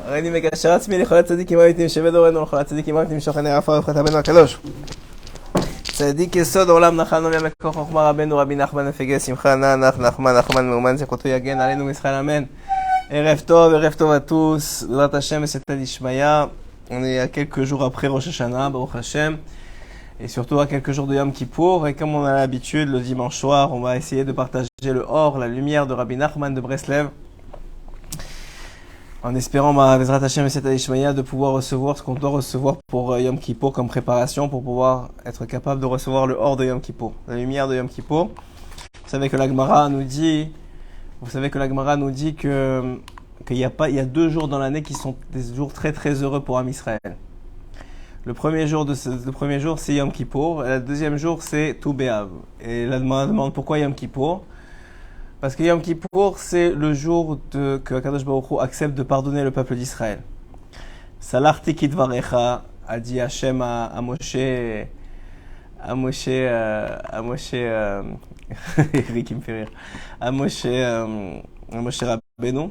הריני מקשר עצמי לכל הצדיקים האמיתים שבדורנו ולכל הצדיקים האמיתים שוכני עפר ופחת רבנו הקדוש. צדיק יסוד עולם נחלנו מכוח חוכמה רבנו רבי נחמן נפגע שמחה נח נחמן מאומן זכותו יגן עלינו מישראל אמן. ערב טוב à tous, L'At Hashem et Seta Dishmaya. On est à quelques jours après Rosh Hashanah, Baruch Hashem, et surtout à quelques jours de Yom Kippour. Et comme on a l'habitude, le dimanche soir, on va essayer de partager le or, la lumière de Rabbi Nachman de Breslev, en espérant, L'At Hashem et Seta Dishmaya, de pouvoir recevoir ce qu'on doit recevoir pour Yom Kippour comme préparation, pour pouvoir être capable de recevoir le or de Yom Kippour, la lumière de Yom Kippour. Vous savez que la Gemara nous dit qu'il y a 2 jours dans l'année qui sont des jours très très heureux pour Am Israël. Le premier jour c'est Yom Kippour, et le deuxième jour c'est Tou B'Av. Et la demande pourquoi Yom Kippour? Parce que Yom Kippour c'est le jour que Akadosh Baruch Hu accepte de pardonner le peuple d'Israël. Salarti Kidvarecha, a dit Hashem à Moshe, Eric, il me fait rire. À Moshe Rabbeinu,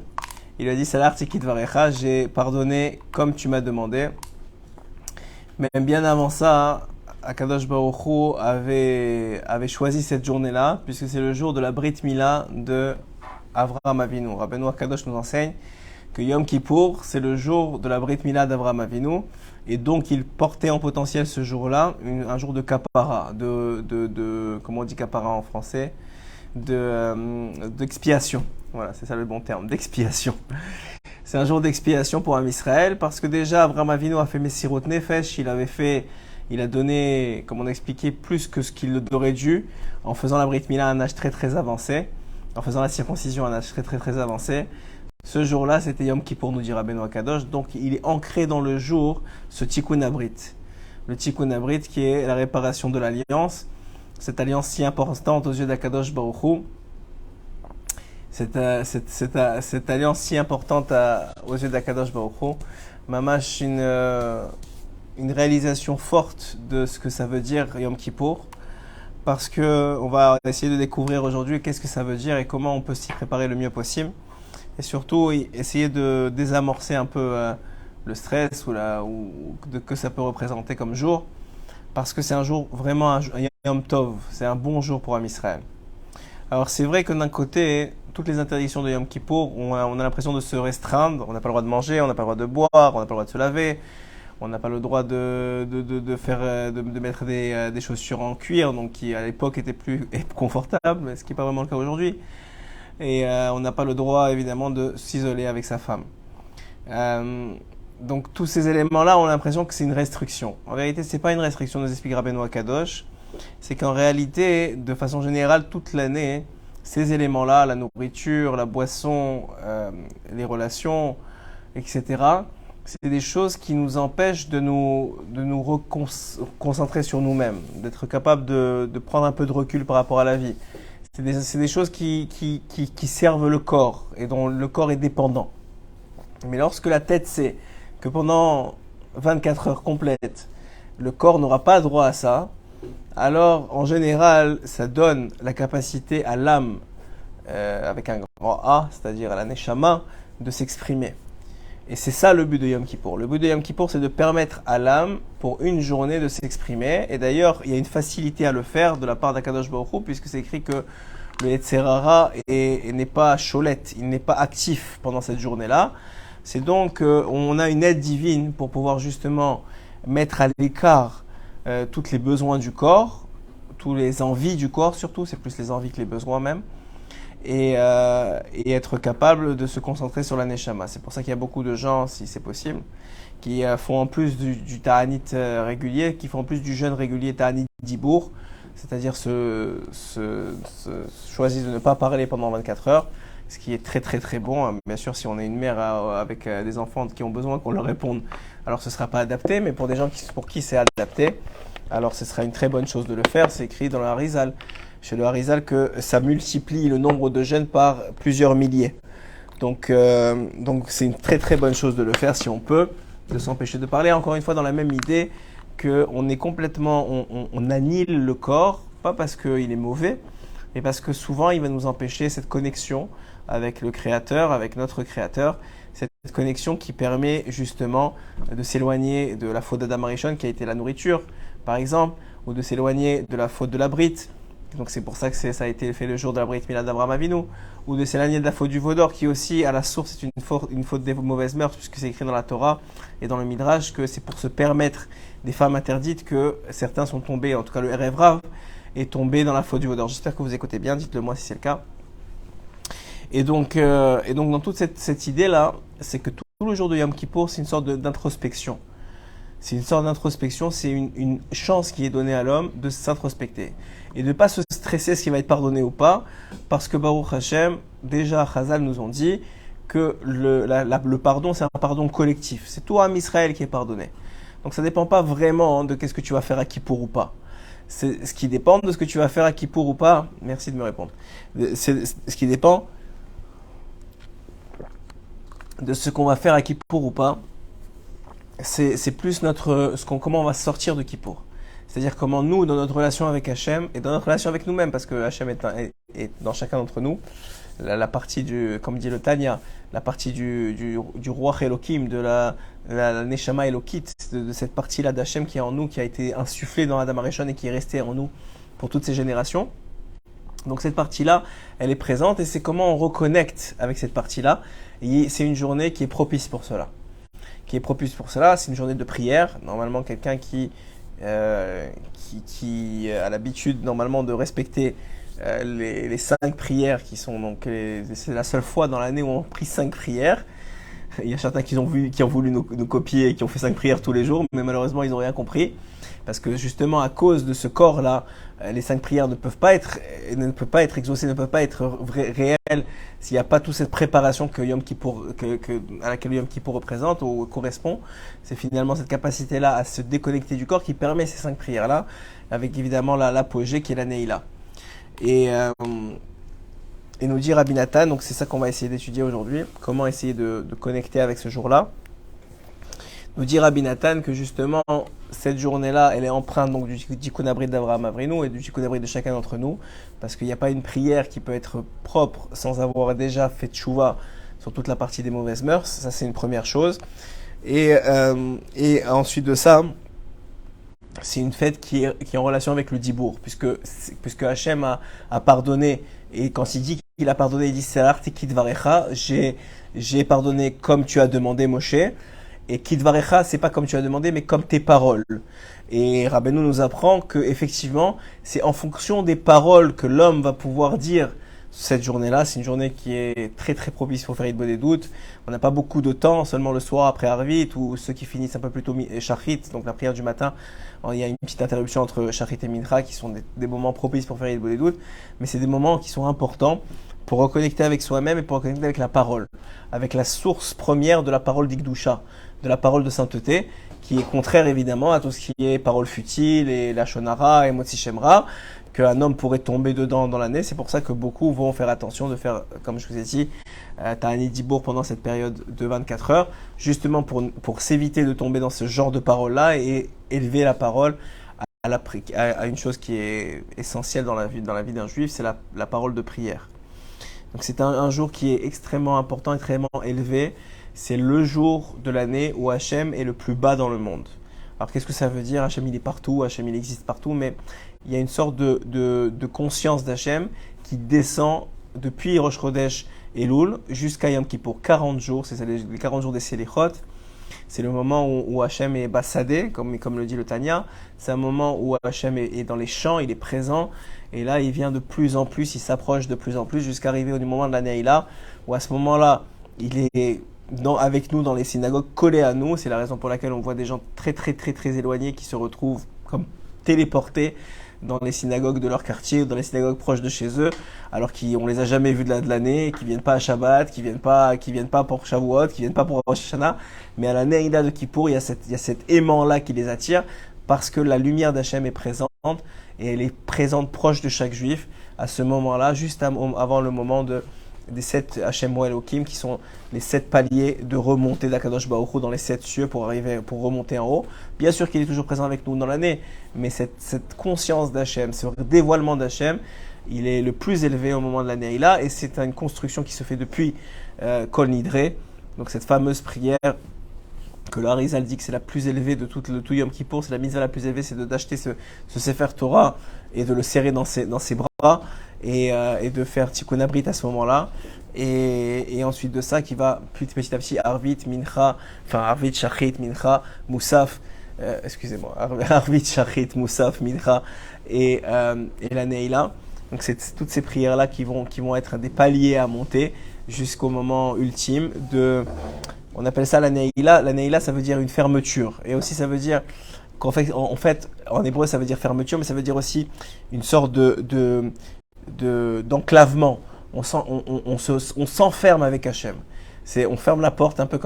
il a dit Salar Tikit Varecha, j'ai pardonné comme tu m'as demandé. Mais bien avant ça, Akadosh Baruch Hu avait choisi cette journée-là, puisque c'est le jour de la Brit Mila de Avraham Avinu. Rabbeinu Akadosh nous enseigne que Yom Kippour, c'est le jour de la Brit Mila d'Avraham Avinu. Et donc, il portait en potentiel ce jour-là un jour de kapara, comment on dit kapara en français, d'expiation. Voilà, c'est ça le bon terme, d'expiation. C'est un jour d'expiation pour Am Israël, parce que déjà, Avraham Avinu a fait Messirot Nefesh, il a donné, comme on a expliqué, plus que ce qu'il aurait dû, en faisant la Brit Mila à un âge très très avancé, en faisant la circoncision à un âge très très très avancé. Ce jour-là, c'était Yom Kippour, nous dit Rabbeinu Akadosh. Donc, il est ancré dans le jour, ce Tikkun Abrit. Le Tikkun Abrit qui est la réparation de l'alliance. Cette alliance si importante aux yeux d'Akadosh Baruch Hu. Cette alliance si importante aux yeux d'Akadosh Baruch Hu. Mamash, une réalisation forte de ce que ça veut dire Yom Kippour. Parce qu'on va essayer de découvrir aujourd'hui qu'est-ce que ça veut dire et comment on peut s'y préparer le mieux possible. Et surtout, essayer de désamorcer un peu le stress que ça peut représenter comme jour. Parce que c'est un jour vraiment un Yom Tov. C'est un bon jour pour Am Israël. Alors c'est vrai que d'un côté, toutes les interdictions de Yom Kippour, on a l'impression de se restreindre. On n'a pas le droit de manger, on n'a pas le droit de boire, on n'a pas le droit de se laver. On n'a pas le droit de mettre des chaussures en cuir, donc qui à l'époque étaient plus confortables, ce qui n'est pas vraiment le cas aujourd'hui. Et on n'a pas le droit, évidemment, de s'isoler avec sa femme. Donc, tous ces éléments-là, on a l'impression que c'est une restriction. En vérité, ce n'est pas une restriction, nous explique Rabbeinu Akadosh. C'est qu'en réalité, de façon générale, toute l'année, ces éléments-là, la nourriture, la boisson, les relations, etc., c'est des choses qui nous empêchent de nous concentrer sur nous-mêmes, d'être capable de prendre un peu de recul par rapport à la vie. C'est des choses qui servent le corps et dont le corps est dépendant. Mais lorsque la tête sait que pendant 24 heures complètes, le corps n'aura pas droit à ça, alors en général, ça donne la capacité à l'âme, avec un grand A, c'est-à-dire à la Neshama, de s'exprimer. Et c'est ça le but de Yom Kippour. Le but de Yom Kippour, c'est de permettre à l'âme, pour une journée, de s'exprimer. Et d'ailleurs, il y a une facilité à le faire de la part d'Akadosh Baruch Hu, puisque c'est écrit que le Yetzer Hara n'est pas cholette, il n'est pas actif pendant cette journée-là. C'est donc, on a une aide divine pour pouvoir justement mettre à l'écart tous les besoins du corps, toutes les envies du corps surtout, c'est plus les envies que les besoins même. Et être capable de se concentrer sur la Neshama. C'est pour ça qu'il y a beaucoup de gens, si c'est possible, qui font en plus du Ta'anit régulier, qui font en plus du jeûne régulier Ta'anit Dibour, c'est-à-dire choisissent de ne pas parler pendant 24 heures, ce qui est très très très bon. Bien sûr, si on est une mère avec des enfants qui ont besoin qu'on leur réponde, alors ce ne sera pas adapté, mais pour des gens pour qui c'est adapté, alors ce sera une très bonne chose de le faire. C'est écrit dans le Harizal, chez le Harizal, que ça multiplie le nombre de jeûnes par plusieurs milliers. Donc c'est une très très bonne chose de le faire si on peut, de s'empêcher de parler. Encore une fois, dans la même idée qu'on est complètement, on annihile le corps, pas parce qu'il est mauvais, mais parce que souvent il va nous empêcher cette connexion avec le Créateur, avec notre Créateur. cette connexion qui permet justement de s'éloigner de la faute d'Adam Arishon qui a été la nourriture, par exemple, ou de s'éloigner de la faute de la Brite. Donc c'est pour ça que ça a été fait le jour de la Brit Mila d'Abraham Avinu, ou de s'éloigner de la faute du Vaudor, qui aussi à la source est une faute des mauvaises mœurs, puisque c'est écrit dans la Torah et dans le Midrash que c'est pour se permettre des femmes interdites que certains sont tombés, en tout cas le Erev Rav est tombé dans la faute du Vaudor. J'espère que vous écoutez bien, dites-le moi si c'est le cas. Et donc dans toute cette idée-là, c'est que tout le jour de Yom Kippour, c'est une sorte d'introspection. C'est une sorte d'introspection, c'est une chance qui est donnée à l'homme de s'introspecter. Et de ne pas se stresser ce qui va être pardonné ou pas, parce que Baruch Hashem, déjà Chazal nous ont dit que le pardon, c'est un pardon collectif. C'est tout Am Israël qui est pardonné. Donc ça ne dépend pas vraiment de qu'est-ce que tu vas faire à Kippour ou pas. C'est ce qui dépend de ce que tu vas faire à Kippour ou pas. Merci de me répondre. C'est ce qui dépend de ce qu'on va faire à Kippour ou pas. C'est plus comment on va sortir de Kippour. C'est-à-dire comment nous, dans notre relation avec Hachem, et dans notre relation avec nous-mêmes, parce que Hachem est dans chacun d'entre nous, la partie comme dit le Tanya, la partie du roi Elohim, de la Neshama Elokit, de cette partie-là d'Hachem qui est en nous, qui a été insufflée dans Adam Arishon et qui est restée en nous pour toutes ces générations. Donc cette partie-là, elle est présente et c'est comment on reconnecte avec cette partie-là. Et c'est une journée qui est propice pour cela. C'est une journée de prière. Normalement, quelqu'un qui a l'habitude normalement de respecter les 5 prières qui sont donc c'est la seule fois dans l'année où on prie 5 prières. Il y a certains qui ont voulu nous copier et qui ont fait 5 prières tous les jours, mais malheureusement ils n'ont rien compris. Parce que justement à cause de ce corps-là, les 5 prières ne peuvent pas être exaucées, ne peuvent pas être réelles s'il n'y a pas toute cette préparation que Yom Kippour, à laquelle Yom Kippour représente ou correspond. C'est finalement cette capacité-là à se déconnecter du corps qui permet ces 5 prières-là, avec évidemment l'apogée qui est la Neila. Et nous dit Rabbi Nathan, donc c'est ça qu'on va essayer d'étudier aujourd'hui, comment essayer de connecter avec ce jour-là. Nous dit Rabbi Nathan que justement cette journée-là, elle est empreinte donc du Tikkun Abrit d'Avraham Avinu et du Tikkun Abrit de chacun d'entre nous, parce qu'il n'y a pas une prière qui peut être propre sans avoir déjà fait tchouva sur toute la partie des mauvaises mœurs. Ça c'est une première chose. Et ensuite de ça, c'est une fête qui est en relation avec le Dibour, puisque Hachem a pardonné, et quand il dit qu'il a pardonné, il dit Salarti Kidvarecha, j'ai pardonné comme tu as demandé, Moshe. Et Kidvarecha, c'est pas comme tu as demandé, mais comme tes paroles. Et Rabbeinu nous apprend que effectivement, c'est en fonction des paroles que l'homme va pouvoir dire cette journée-là. C'est une journée qui est très très propice pour faire Yid Bodé Dout. On n'a pas beaucoup de temps, seulement le soir après Arvit, ou ceux qui finissent un peu plus tôt Shachrit, donc la prière du matin. Alors, il y a une petite interruption entre Shachrit et Mincha qui sont des moments propices pour faire Yid Bodé Dout, mais c'est des moments qui sont importants pour reconnecter avec soi-même et pour reconnecter avec la parole, avec la source première de la parole d'Ikdusha, de la parole de sainteté, qui est contraire évidemment à tout ce qui est parole futile et la shonara et motzi shemra, qu'un homme pourrait tomber dedans dans l'année. C'est pour ça que beaucoup vont faire attention de faire, comme je vous ai dit, Ta'anit Dibour pendant cette période de 24 heures, justement pour s'éviter de tomber dans ce genre de parole-là et élever la parole à une chose qui est essentielle dans la vie d'un juif, c'est la parole de prière. Donc c'est un jour qui est extrêmement important, extrêmement élevé. C'est le jour de l'année où Hachem est le plus bas dans le monde. Alors qu'est-ce que ça veut dire? Hachem il est partout, Hachem il existe partout, mais il y a une sorte de conscience d'Hachem qui descend depuis Rosh Chodesh Elul jusqu'à Yom Kippour. 40 jours, c'est les 40 jours des Selichot. C'est le moment où Hachem est bassadé, comme le dit le Tanya. C'est un moment où Hachem est dans les champs, il est présent. Et là, il vient de plus en plus, il s'approche de plus en plus jusqu'à arriver au moment de la Neila, où à ce moment-là, il est avec nous dans les synagogues, collé à nous. C'est la raison pour laquelle on voit des gens très très très très éloignés qui se retrouvent comme téléportés dans les synagogues de leur quartier ou dans les synagogues proches de chez eux, alors qu'on les a jamais vus de l'année, qui viennent pas à Shabbat, qui viennent pas pour Shavuot, qui viennent pas pour Rosh Hashanah, mais à la Neila de Kippour, il y a cet aimant-là qui les attire, parce que la lumière d'Hachem est présente, et elle est présente proche de chaque juif, à ce moment-là, juste avant le moment des 7 Hachem ou Elohim, qui sont les 7 paliers de remontée d'Akadosh Baruch Hu dans les 7 cieux pour remonter en haut. Bien sûr qu'il est toujours présent avec nous dans l'année, mais cette conscience d'Hachem, ce dévoilement d'Hachem, il est le plus élevé au moment de la Neila, et c'est une construction qui se fait depuis Kol Nidre, Donc cette fameuse prière que le Harizal dit que c'est la plus élevée de tout le tout Yom Kippour, c'est la mitzvah la plus élevée, c'est d'acheter ce Sefer Torah et de le serrer dans ses bras et de faire Tikkun Abrit à ce moment-là. Et ensuite de ça, qui va petit à petit Arvit, Shachrit, Mincha, Moussaf, Arvit, Shachrit, Moussaf, Mincha et la Neila. Donc c'est toutes ces prières-là qui vont être des paliers à monter jusqu'au moment ultime de... On appelle ça la Neila. La Neila, ça veut dire une fermeture. Et aussi, ça veut dire qu'en fait, en hébreu, ça veut dire fermeture, mais ça veut dire aussi une sorte d'enclavement. On s'enferme avec Hachem. On ferme la porte, un peu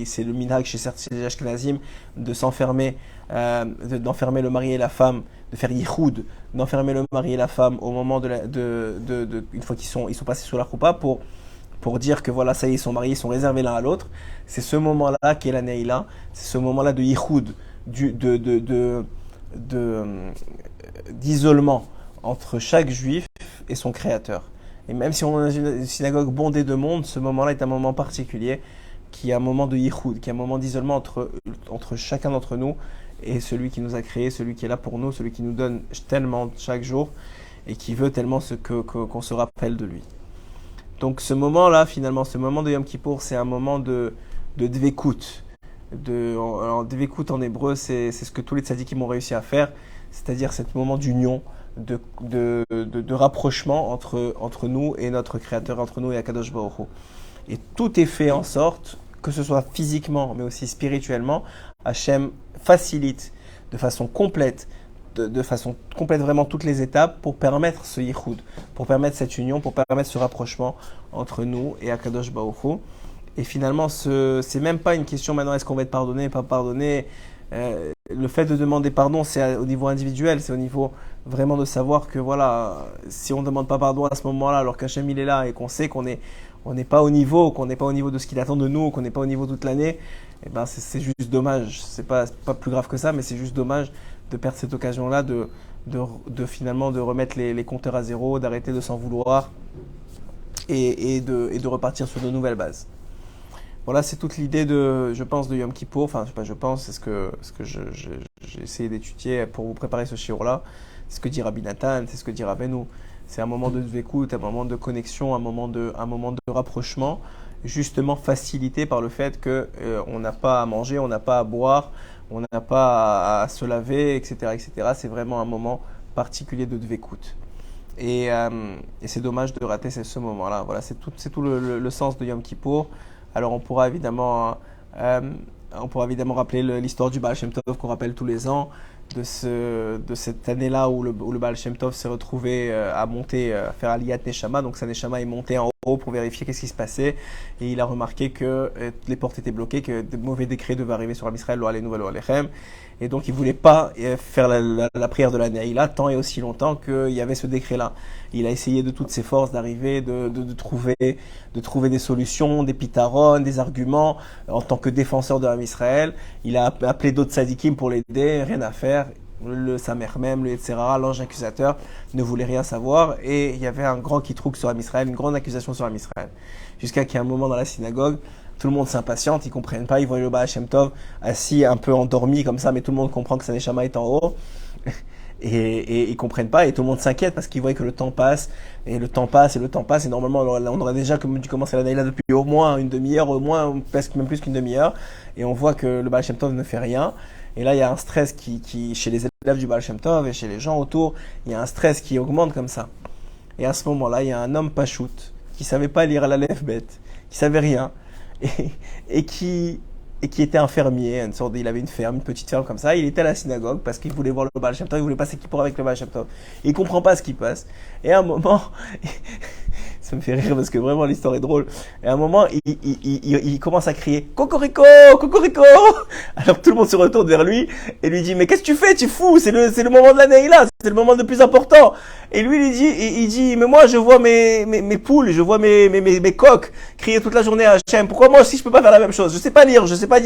c'est le minhag chez les Ashkenazim, de s'enfermer, d'enfermer le mari et la femme, de faire yichoud, d'enfermer le mari et la femme au moment une fois qu'ils sont passés sous la choupa pour dire que voilà, ça y est, ils sont mariés, ils sont réservés l'un à l'autre. C'est ce moment-là qui est la Neila, c'est ce moment-là de yichoud, d'isolement entre chaque juif et son créateur. Et même si on est dans une synagogue bondée de monde, ce moment-là est un moment particulier, qui est un moment de yichoud, qui est un moment d'isolement entre chacun d'entre nous et celui qui nous a créés, celui qui est là pour nous, celui qui nous donne tellement chaque jour et qui veut tellement qu'on se rappelle de lui. Donc ce moment-là, finalement, ce moment de Yom Kippour, c'est un moment de dvekut. Alors dvekut en hébreu, c'est ce que tous les tzadikim ont réussi à faire, c'est-à-dire ce moment d'union, de rapprochement entre nous et notre Créateur, entre nous et Akadosh Baruch Hu. Et tout est fait en sorte, que ce soit physiquement, mais aussi spirituellement, Hachem facilite de façon complète vraiment toutes les étapes pour permettre ce yichoud, pour permettre cette union, pour permettre ce rapprochement entre nous et Akadosh Baruch Hu. Et finalement, c'est même pas une question maintenant, est-ce qu'on va être pardonné, pas pardonné. Le fait de demander pardon, c'est au niveau individuel, c'est au niveau vraiment de savoir que voilà, si on ne demande pas pardon à ce moment-là, alors qu'Hachem il est là et qu'on sait qu'on n'est pas au niveau, de ce qu'il attend de nous, qu'on n'est pas au niveau toute l'année, et ben c'est juste dommage. C'est pas plus grave que ça, mais c'est juste dommage de perdre cette occasion-là, de finalement de remettre les compteurs à zéro, d'arrêter de s'en vouloir et de repartir sur de nouvelles bases. Voilà, c'est toute l'idée de Yom Kippour. Enfin, c'est ce que j'ai essayé d'étudier pour vous préparer ce shiur-là. C'est ce que dit Rabbi Nathan, c'est ce que dit Rabbeinu. C'est un moment de dvekut, un moment de connexion, un moment de rapprochement, justement facilité par le fait que on n'a pas à manger, on n'a pas à boire, on n'a pas à se laver, etc., etc. C'est vraiment un moment particulier de dvekut. Et c'est dommage de rater ce moment-là. Voilà, c'est tout le sens de Yom Kippour. Alors on pourra évidemment rappeler l'histoire du Baal Shem Tov qu'on rappelle tous les ans, de cette année-là où le Baal Shem Tov s'est retrouvé à monter, à faire Aliyat Neshama. Donc sa Neshama est montée en haut pour vérifier qu'est-ce qui se passait, et il a remarqué que les portes étaient bloquées, que de mauvais décrets devaient arriver sur Israël, lo aleinu lo alechem. Et donc il voulait pas faire la prière de la Neila tant et aussi longtemps qu'il y avait ce décret-là. Il a essayé de toutes ses forces d'arriver, de trouver des solutions, des pitaron, des arguments en tant que défenseur de Israël. Il a appelé d'autres tzadikim pour l'aider, rien à faire. Le Samer même, le etc., l'ange accusateur ne voulait rien savoir, et il y avait un grand kitrouk sur Israël, une grande accusation sur Israël. Jusqu'à qu'il y ait un moment dans la synagogue, tout le monde s'impatiente, ils comprennent pas, ils voient le Baal Shem Tov assis un peu endormi comme ça, mais tout le monde comprend que sa Neshama est en haut, et ils comprennent pas, et tout le monde s'inquiète parce qu'ils voient que le temps passe, et normalement on aurait déjà dû commencer la Neila depuis au moins une demi-heure, au moins presque même plus qu'une demi-heure, et on voit que le Baal Shem Tov ne fait rien. Et là, il y a un stress qui chez les élèves du Baal Shem Tov et chez les gens autour, il y a un stress qui augmente comme ça. Et à ce moment-là, il y a un homme pachout qui savait pas lire la Aleph Bet, qui savait rien, et qui était un fermier, il avait une ferme, une petite ferme comme ça. Il était à la synagogue parce qu'il voulait voir le Baal Shem Tov, il voulait passer Kippour avec le Baal Shem Tov. Il comprend pas ce qui passe. Et à un moment, ça me fait rire parce que vraiment l'histoire est drôle. Et à un moment, il commence à crier Cocorico, Cocorico. Alors tout le monde se retourne vers lui et lui dit mais qu'est-ce que tu fais, tu fous, c'est le moment de la Neila, c'est le moment le plus important. Et lui il dit mais moi je vois mes poules, je vois mes coqs crier toute la journée à Hachem. Pourquoi moi aussi je peux pas faire la même chose? Je sais pas lire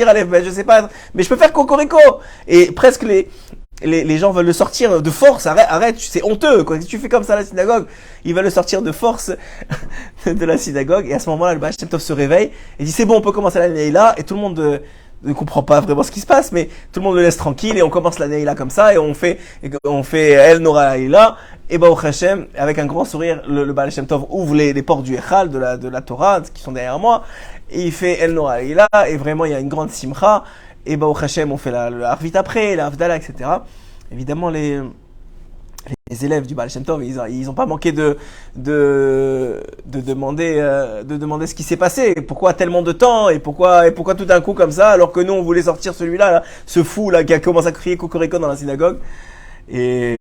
Aleph Bet, je sais pas, mais je peux faire Cocorico. Et presque les gens veulent le sortir de force. Arrête, c'est honteux, quoi. Si tu fais comme ça à la synagogue, il va le sortir de force de la synagogue. Et à ce moment-là, le Baal Shem Tov se réveille et dit c'est bon, on peut commencer la Neila. Et tout le monde ne comprend pas vraiment ce qui se passe, mais tout le monde le laisse tranquille et on commence la Neila comme ça et on fait El Nora Neila. Et Baruch Hashem, avec un grand sourire, le Baal Shem Tov ouvre les portes du Echal, de la Torah, qui sont derrière moi, et il fait El Nora Neila, et vraiment il y a une grande simcha. Et Baruch Hashem, on fait le Arvit après, la Havdalah, etc. Évidemment, les élèves du Baal Shem Tov, ils ont pas manqué de demander ce qui s'est passé. Pourquoi tellement de temps et pourquoi tout d'un coup comme ça, alors que nous, on voulait sortir celui-là, là, ce fou là, qui a commencé à crier Cocorico dans la synagogue. Et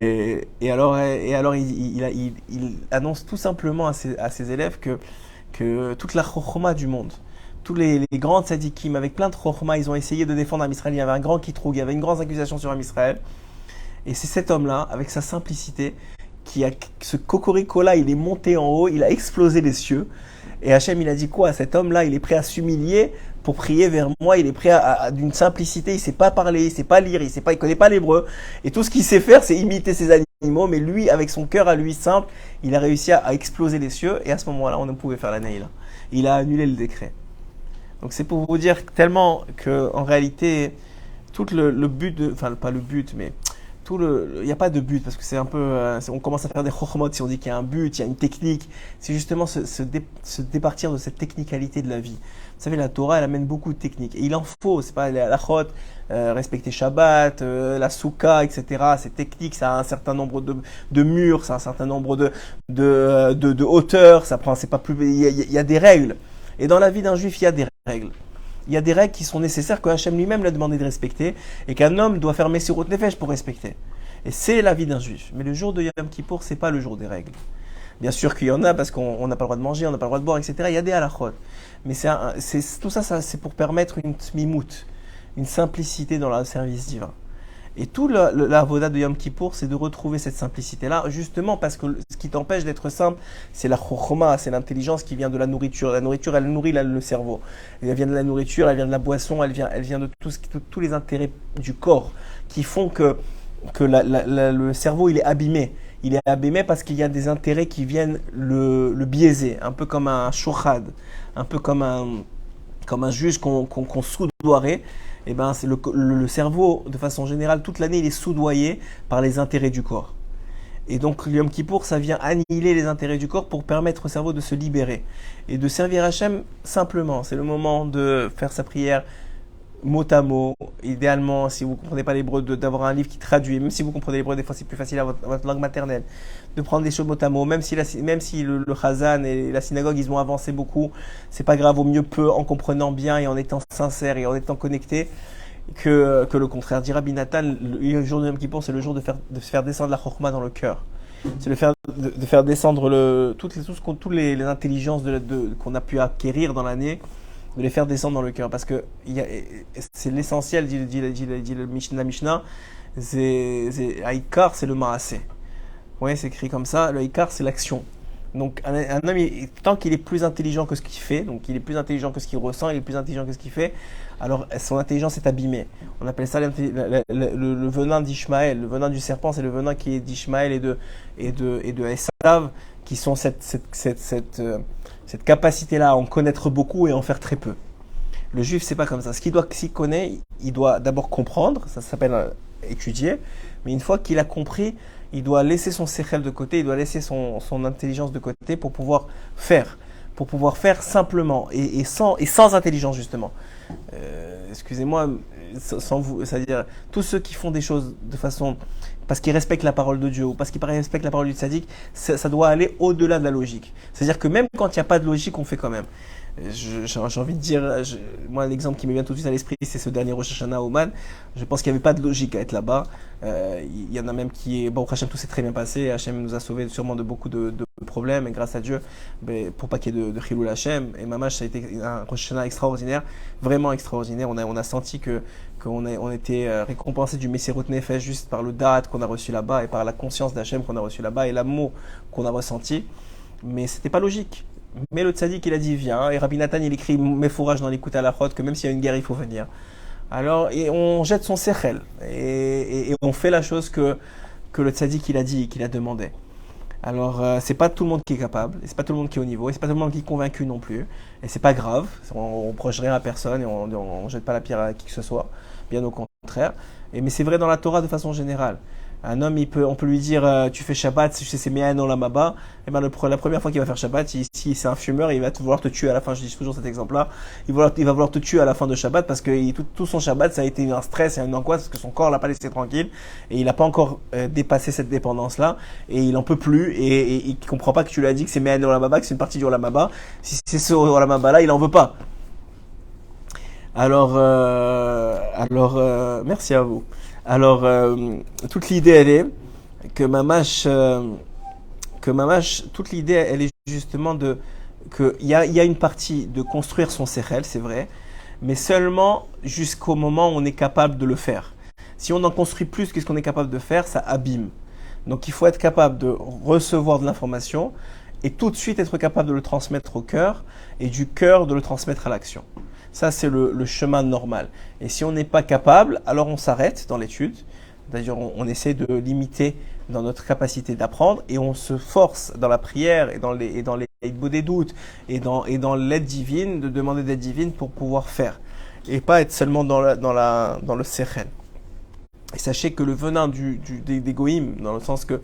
alors, il annonce tout simplement à ses élèves que toute la chokhma du monde, tous les grands tzadikim, avec plein de chokhma, ils ont essayé de défendre Am-Israël. Il y avait un grand kitroug, il y avait une grande accusation sur Am-Israël. Et c'est cet homme-là, avec sa simplicité, ce cocorico-là, il est monté en haut, il a explosé les cieux. Et Hachem, il a dit quoi? Cet homme-là, il est prêt à s'humilier pour prier vers moi. Il est prêt d'une simplicité. Il sait pas parler, il sait pas lire, il connaît pas l'hébreu. Et tout ce qu'il sait faire, c'est imiter ses animaux. Mais lui, avec son cœur à lui simple, il a réussi à exploser les cieux. Et à ce moment-là, on ne pouvait faire la Neila. Il a annulé le décret. Donc c'est pour vous dire tellement que en réalité, tout le but enfin pas le but, mais il n'y a pas de but parce que c'est un peu, on commence à faire des chokhmot si on dit qu'il y a un but, il y a une technique. C'est justement se départir de cette technicalité de la vie. Vous savez, la Torah, elle amène beaucoup de techniques. Et il en faut, c'est pas la chot, respecter Shabbat, la soukha, etc. C'est technique, ça a un certain nombre de murs, ça a un certain nombre de hauteurs, c'est pas plus, il y a des règles. Et dans la vie d'un juif, il y a des règles. Il y a des règles qui sont nécessaires que Hachem lui-même l'a demandé de respecter et qu'un homme doit faire Messirut Nefesh pour respecter. Et c'est la vie d'un juif. Mais le jour de Yom Kippour, c'est pas le jour des règles. Bien sûr qu'il y en a parce qu'on n'a pas le droit de manger, on n'a pas le droit de boire, etc. Il y a des halachot. Mais tout ça, c'est pour permettre une tmimout, une simplicité dans le service divin. Et tout la avoda de Yom Kippour, c'est de retrouver cette simplicité-là, justement parce que ce qui t'empêche d'être simple, c'est la chokhma, c'est l'intelligence qui vient de la nourriture. La nourriture, elle nourrit le cerveau. Elle vient de la nourriture, elle vient de la boisson, elle vient de tous les intérêts du corps qui font que le cerveau, il est abîmé. Il est abîmé parce qu'il y a des intérêts qui viennent le biaiser, un peu comme un shochad, un peu comme un juge qu'on soudoierait. Eh ben, c'est le cerveau, de façon générale, toute l'année, il est soudoyé par les intérêts du corps. Et donc, le Yom Kippour, ça vient annihiler les intérêts du corps pour permettre au cerveau de se libérer et de servir Hachem simplement. C'est le moment de faire sa prière mot à mot. Idéalement, si vous ne comprenez pas l'hébreu, d'avoir un livre qui traduit. Même si vous comprenez l'hébreu, des fois, c'est plus facile à votre langue maternelle. De prendre des choses mot à mot. Même si le Chazan et la synagogue, ils ont avancé beaucoup, c'est pas grave. Au mieux peu en comprenant bien et en étant sincère et en étant connecté que le contraire. Dit Rabbi Nathan, le jour de Yom Kippour, c'est le jour de faire descendre la chokhma dans le cœur. C'est de faire descendre toutes les intelligences qu'on a pu acquérir dans l'année, de les faire descendre dans le cœur. Parce que c'est l'essentiel, dit la Mishnah, Haïkar, c'est le Maaseh. Oui, c'est écrit comme ça. Le Haïkar, c'est l'action. Donc un homme, tant qu'il est plus intelligent que ce qu'il fait, donc il est plus intelligent que ce qu'il ressent, il est plus intelligent que ce qu'il fait, alors son intelligence est abîmée. On appelle ça le venin d'Ishmaël. Le venin du serpent, c'est le venin qui est d'Ishmaël et de Esav, qui sont cette capacité-là à en connaître beaucoup et en faire très peu. Le juif, c'est pas comme ça. S'il connaît, il doit d'abord comprendre, ça s'appelle étudier, mais une fois qu'il a compris, il doit laisser son sechel de côté, il doit laisser son intelligence de côté pour pouvoir faire simplement et sans intelligence justement. Excusez-moi, sans vous, c'est-à-dire tous ceux qui font des choses de façon parce qu'ils respectent la parole de Dieu ou parce qu'ils respectent la parole du tzaddik, ça doit aller au-delà de la logique. C'est-à-dire que même quand il n'y a pas de logique, on fait quand même. J'ai envie de dire, moi l'exemple qui me vient tout de suite à l'esprit, c'est ce dernier Rosh Hashanah à Oman. Je pense qu'il n'y avait pas de logique à être là-bas. Il y en a même bon, Hachem, tout s'est très bien passé. Hachem nous a sauvés sûrement de beaucoup de problèmes, et grâce à Dieu, pour pas qu'il y ait de Chilul Hachem. Et Mamash, ça a été un Rosh Hashanah extraordinaire, vraiment extraordinaire. On a senti qu'on était récompensé du Messirut Nefesh juste par le da'at qu'on a reçu là-bas et par la conscience d'Hachem qu'on a reçu là-bas et l'amour qu'on a ressenti. Mais c'était pas logique. Mais le tzaddik, il a dit viens, et Rabbi Nathan, il écrit mes fourrages dans l'écoute à la chod que même s'il y a une guerre, il faut venir. Alors, et on jette son sechel et on fait la chose que le tzaddik il a dit, qu'il a demandé. Alors, c'est pas tout le monde qui est capable, et c'est pas tout le monde qui est au niveau, et c'est pas tout le monde qui est convaincu non plus. Et c'est pas grave, on reproche rien à personne et on jette pas la pierre à qui que ce soit, bien au contraire. Mais c'est vrai dans la Torah de façon générale. Un homme, on peut lui dire, tu fais Shabbat, c'est Me'ahen Olam Haba. Et ben, la première fois qu'il va faire Shabbat, si c'est un fumeur, il va vouloir te tuer à la fin. Je dis toujours cet exemple-là. Il va vouloir te tuer à la fin de Shabbat parce que tout son Shabbat, ça a été un stress et une angoisse parce que son corps l'a pas laissé tranquille et il n'a pas encore dépassé cette dépendance-là et il en peut plus et il comprend pas que tu lui as dit que c'est Me'ahen Olam Haba, que c'est une partie du Olam Haba. Si c'est ce Olam Haba-là, il en veut pas. Alors, merci à vous. Alors, toute l'idée, elle est que toute l'idée, elle est justement qu'il y a une partie de construire son sechel, c'est vrai, mais seulement jusqu'au moment où on est capable de le faire. Si on en construit plus que ce qu'on est capable de faire, ça abîme. Donc, il faut être capable de recevoir de l'information et tout de suite être capable de le transmettre au cœur et du cœur de le transmettre à l'action. Ça, c'est le chemin normal. Et si on n'est pas capable, alors on s'arrête dans l'étude. D'ailleurs, on essaie de limiter dans notre capacité d'apprendre et on se force dans la prière et dans les des doutes et dans l'aide divine, de demander d'aide divine pour pouvoir faire. Et pas être seulement dans le sechel. Et sachez que le venin des goïms, dans le sens que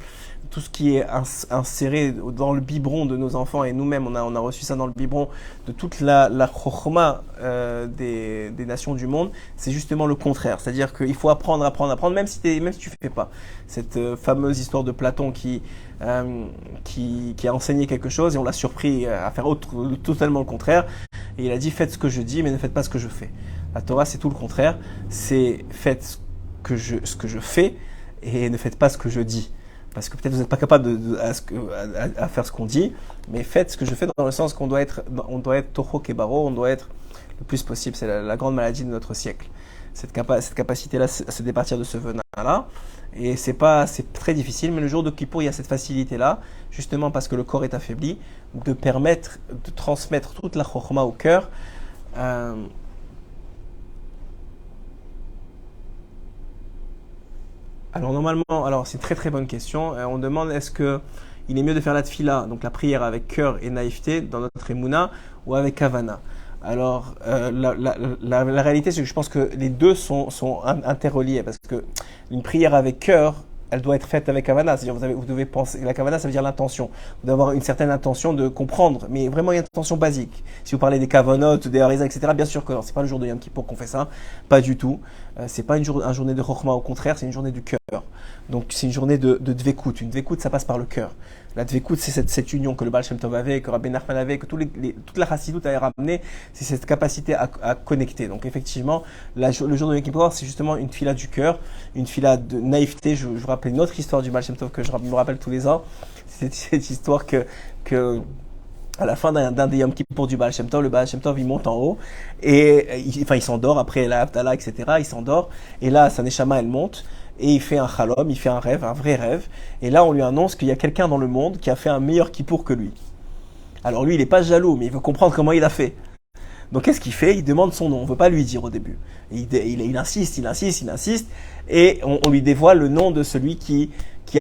tout ce qui est inséré dans le biberon de nos enfants, et nous-mêmes on a reçu ça dans le biberon de toute la chokhma des nations du monde, c'est justement le contraire. C'est-à-dire qu'il faut apprendre, même si tu fais pas. Cette fameuse histoire de Platon qui a enseigné quelque chose et on l'a surpris à faire totalement le contraire. Et il a dit faites ce que je dis mais ne faites pas ce que je fais. La Torah c'est tout le contraire, c'est faites ce que je fais et ne faites pas ce que je dis. Parce que peut-être vous n'êtes pas capable à faire ce qu'on dit, mais faites ce que je fais dans le sens qu'on doit être Toho Kebaro, on doit être le plus possible. C'est la grande maladie de notre siècle. Cette capacité-là à se départir de ce venin-là. Et c'est très difficile, mais le jour de Kippour, il y a cette facilité-là, justement parce que le corps est affaibli, de permettre de transmettre toute la chokhma au cœur. Alors normalement, c'est une très très bonne question. On demande est-ce que il est mieux de faire la tfila, donc la prière avec cœur et naïveté dans notre émouna, ou avec kavana. Alors la réalité c'est que je pense que les deux sont interreliés parce que une prière avec cœur, elle doit être faite avec kavana. C'est-à-dire vous devez penser, la kavana ça veut dire l'intention. Vous devez avoir une certaine intention de comprendre, mais vraiment une intention basique. Si vous parlez des kavanotes, des harizas, etc., bien sûr que non, c'est pas le jour de Yom Kippour qu'on fait ça, pas du tout. C'est pas une journée de chokhma, au contraire, c'est une journée du cœur. Donc c'est une journée de dvekout. Une dvekout, ça passe par le cœur. La dvekout, c'est cette union que le Baal Shem Tov avait, que Rabbi Nachman avait, que toute la chassidoute avait ramené, c'est cette capacité à connecter. Donc effectivement, le jour de Yom Kippour, c'est justement une fila du cœur, une fila de naïveté. Je vous rappelle une autre histoire du Baal Shem Tov que je me rappelle tous les ans. C'est cette histoire que à la fin d'un des Yom Kippour du Baal Shem Tov, le Baal Shem Tov il monte en haut et il s'endort après la Haftalah, etc. Il s'endort et là sa neshama elle monte et il fait un chalom, il fait un rêve, un vrai rêve. Et là on lui annonce qu'il y a quelqu'un dans le monde qui a fait un meilleur Kippour que lui. Alors lui il est pas jaloux mais il veut comprendre comment il a fait. Donc qu'est-ce qu'il fait? Il demande son nom, on veut pas lui dire au début. Et il insiste et on lui dévoile le nom de celui qui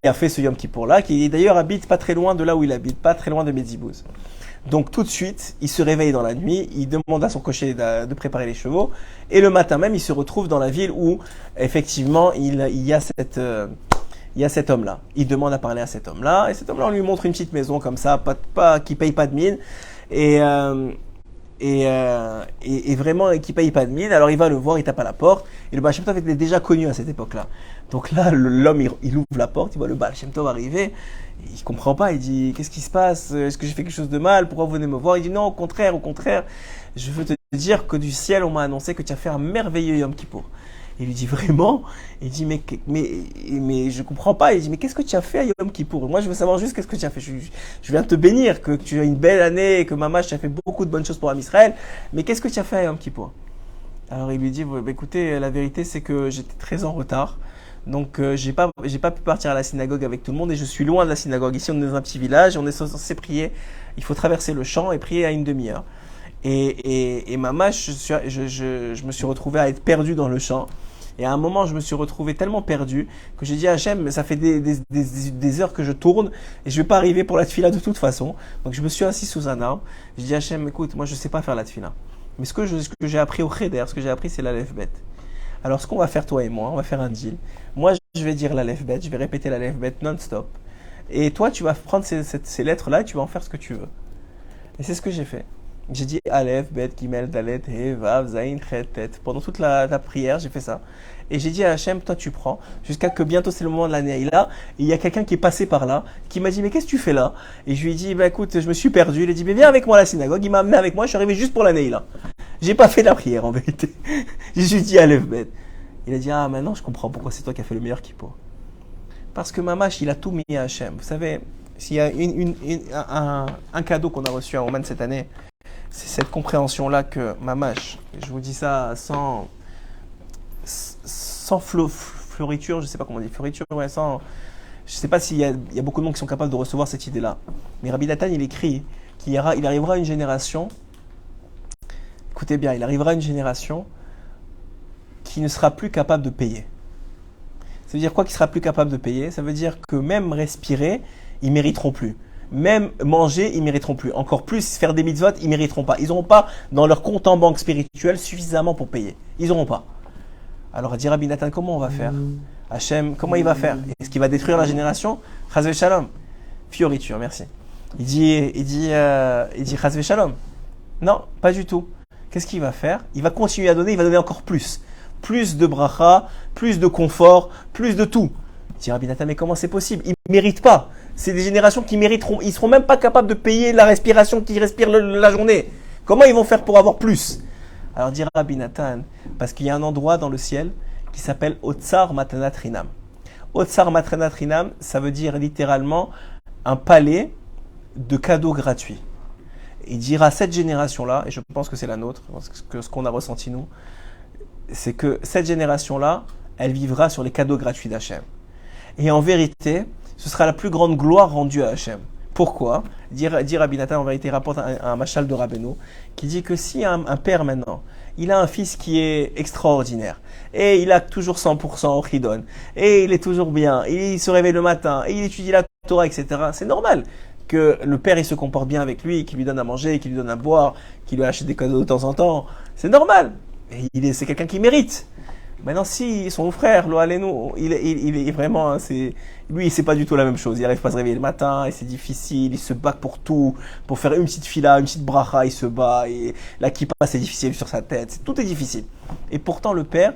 a fait ce Yom Kippour là, qui d'ailleurs habite pas très loin de là où il habite, pas très loin de Médibouz. Donc tout de suite, il se réveille dans la nuit, il demande à son cocher de préparer les chevaux, et le matin même, il se retrouve dans la ville où, effectivement, il y a cet homme-là. Il demande à parler à cet homme-là, et cet homme-là, on lui montre une petite maison comme ça, qui paye pas de mine, et vraiment qui paye pas de mine. Alors il va le voir, il tape à la porte, et le Baal Shem Tov était déjà connu à cette époque-là. Donc là, l'homme, il ouvre la porte, il voit le Baal Shem Tov arriver, il comprend pas, il dit qu'est-ce qui se passe, est-ce que j'ai fait quelque chose de mal, pourquoi vous venez me voir? Il dit non, au contraire, je veux te dire que du ciel on m'a annoncé que tu as fait un merveilleux Yom Kippour. Il lui dit vraiment, il dit mais je comprends pas, il dit mais qu'est-ce que tu as fait à Yom Kippour? Moi je veux savoir juste qu'est-ce que tu as fait, je viens te bénir, que tu as une belle année, que maman tu as fait beaucoup de bonnes choses pour Am Israël, mais qu'est-ce que tu as fait à Yom Kippour? Alors il lui dit écoutez, la vérité c'est que j'étais très en retard. Donc j'ai pas pu partir à la synagogue avec tout le monde et je suis loin de la synagogue. Ici on est dans un petit village, on est censé prier, il faut traverser le champ et prier à une demi-heure. Et maman, je me suis retrouvé à être perdu dans le champ. Et à un moment, je me suis retrouvé tellement perdu que j'ai dit à Hachem, ça fait des heures que je tourne et je vais pas arriver pour la tefila de toute façon. Donc je me suis assis sous un arbre. J'ai dit à Hachem, écoute, moi je sais pas faire la tefila. Mais ce que j'ai appris au Cheder, ce que j'ai appris, c'est l'Aleph Bet. Alors ce qu'on va faire toi et moi, on va faire un deal. Moi je vais dire l'Aleph Bet, je vais répéter l'Aleph Bet non-stop. Et toi tu vas prendre ces lettres-là et tu vas en faire ce que tu veux. Et c'est ce que j'ai fait. J'ai dit Aleph, Bet, Gimel, Dalet, He, Vav, Zayin, Chet, Tet. Pendant toute la prière, j'ai fait ça. Et j'ai dit à Hachem, toi tu prends, jusqu'à que bientôt c'est le moment de l'année. Et là, il y a quelqu'un qui est passé par là, qui m'a dit, mais qu'est-ce que tu fais là? Et je lui ai dit, bah écoute, je me suis perdu. Il a dit, mais viens avec moi à la synagogue. Il m'a amené avec moi, je suis arrivé juste pour l'année là. J'ai pas fait la prière en vérité. J'ai juste dit Aleph, Bet. Il a dit, ah maintenant je comprends pourquoi c'est toi qui as fait le meilleur kippo. Parce que Mamash, il a tout mis à Hachem. Vous savez, s'il y a un cadeau qu'on a reçu à Oman cette année, c'est cette compréhension-là que Mamash, je vous dis ça sans floriture, je ne sais pas comment on dit, floriture, ouais, je ne sais pas s'il y a beaucoup de monde qui sont capables de recevoir cette idée-là. Mais Rabbi Nathan, il écrit il arrivera une génération, écoutez bien, il arrivera une génération qui ne sera plus capable de payer. Ça veut dire quoi qui sera plus capable de payer? Ça veut dire que même respirer, ils mériteront plus. Même manger, ils mériteront plus. Encore plus, faire des mitzvot, ils mériteront pas. Ils n'auront pas dans leur compte en banque spirituelle suffisamment pour payer. Ils n'auront pas. Alors, dit Rabbi Nathan, comment on va faire? Hachem, comment il va faire? Est-ce qu'il va détruire la génération? Chazve Shalom. Fioriture, merci. Il dit Chazve Shalom. Non, pas du tout. Qu'est-ce qu'il va faire? Il va continuer à donner, il va donner encore plus. Plus de bracha, plus de confort, plus de tout. Dit Rabbi Nathan, mais comment c'est possible? Ils ne méritent pas. C'est des générations qui mériteront. Ils ne seront même pas capables de payer la respiration qu'ils respirent la journée. Comment ils vont faire pour avoir plus? Alors dit Rabbi Nathan, parce qu'il y a un endroit dans le ciel qui s'appelle Otsar Matanat Rinam. Otsar Matanat Rinam, ça veut dire littéralement un palais de cadeaux gratuits. Il dira cette génération-là, et je pense que c'est la nôtre, parce que ce qu'on a ressenti nous, c'est que cette génération-là, elle vivra sur les cadeaux gratuits d'Hachem. Et en vérité, ce sera la plus grande gloire rendue à Hachem. Pourquoi? Dit Rabbi Nathan, en vérité, rapporte un machal de Rabbeinu, qui dit que si un père maintenant, il a un fils qui est extraordinaire, et il a toujours 100% au chidon, et il est toujours bien, et il se réveille le matin, et il étudie la Torah, etc., c'est normal que le père il se comporte bien avec lui, qu'il lui donne à manger, qu'il lui donne à boire, qu'il lui achète des cadeaux de temps en temps. C'est normal. Et c'est quelqu'un qui mérite. Maintenant, si son frère, Lo Alenu, il est vraiment, lui, c'est pas du tout la même chose. Il n'arrive pas à se réveiller le matin, et c'est difficile, il se bat pour tout, pour faire une petite fila, une petite bracha, il se bat, et la kippa, c'est difficile sur sa tête, tout est difficile. Et pourtant, le père,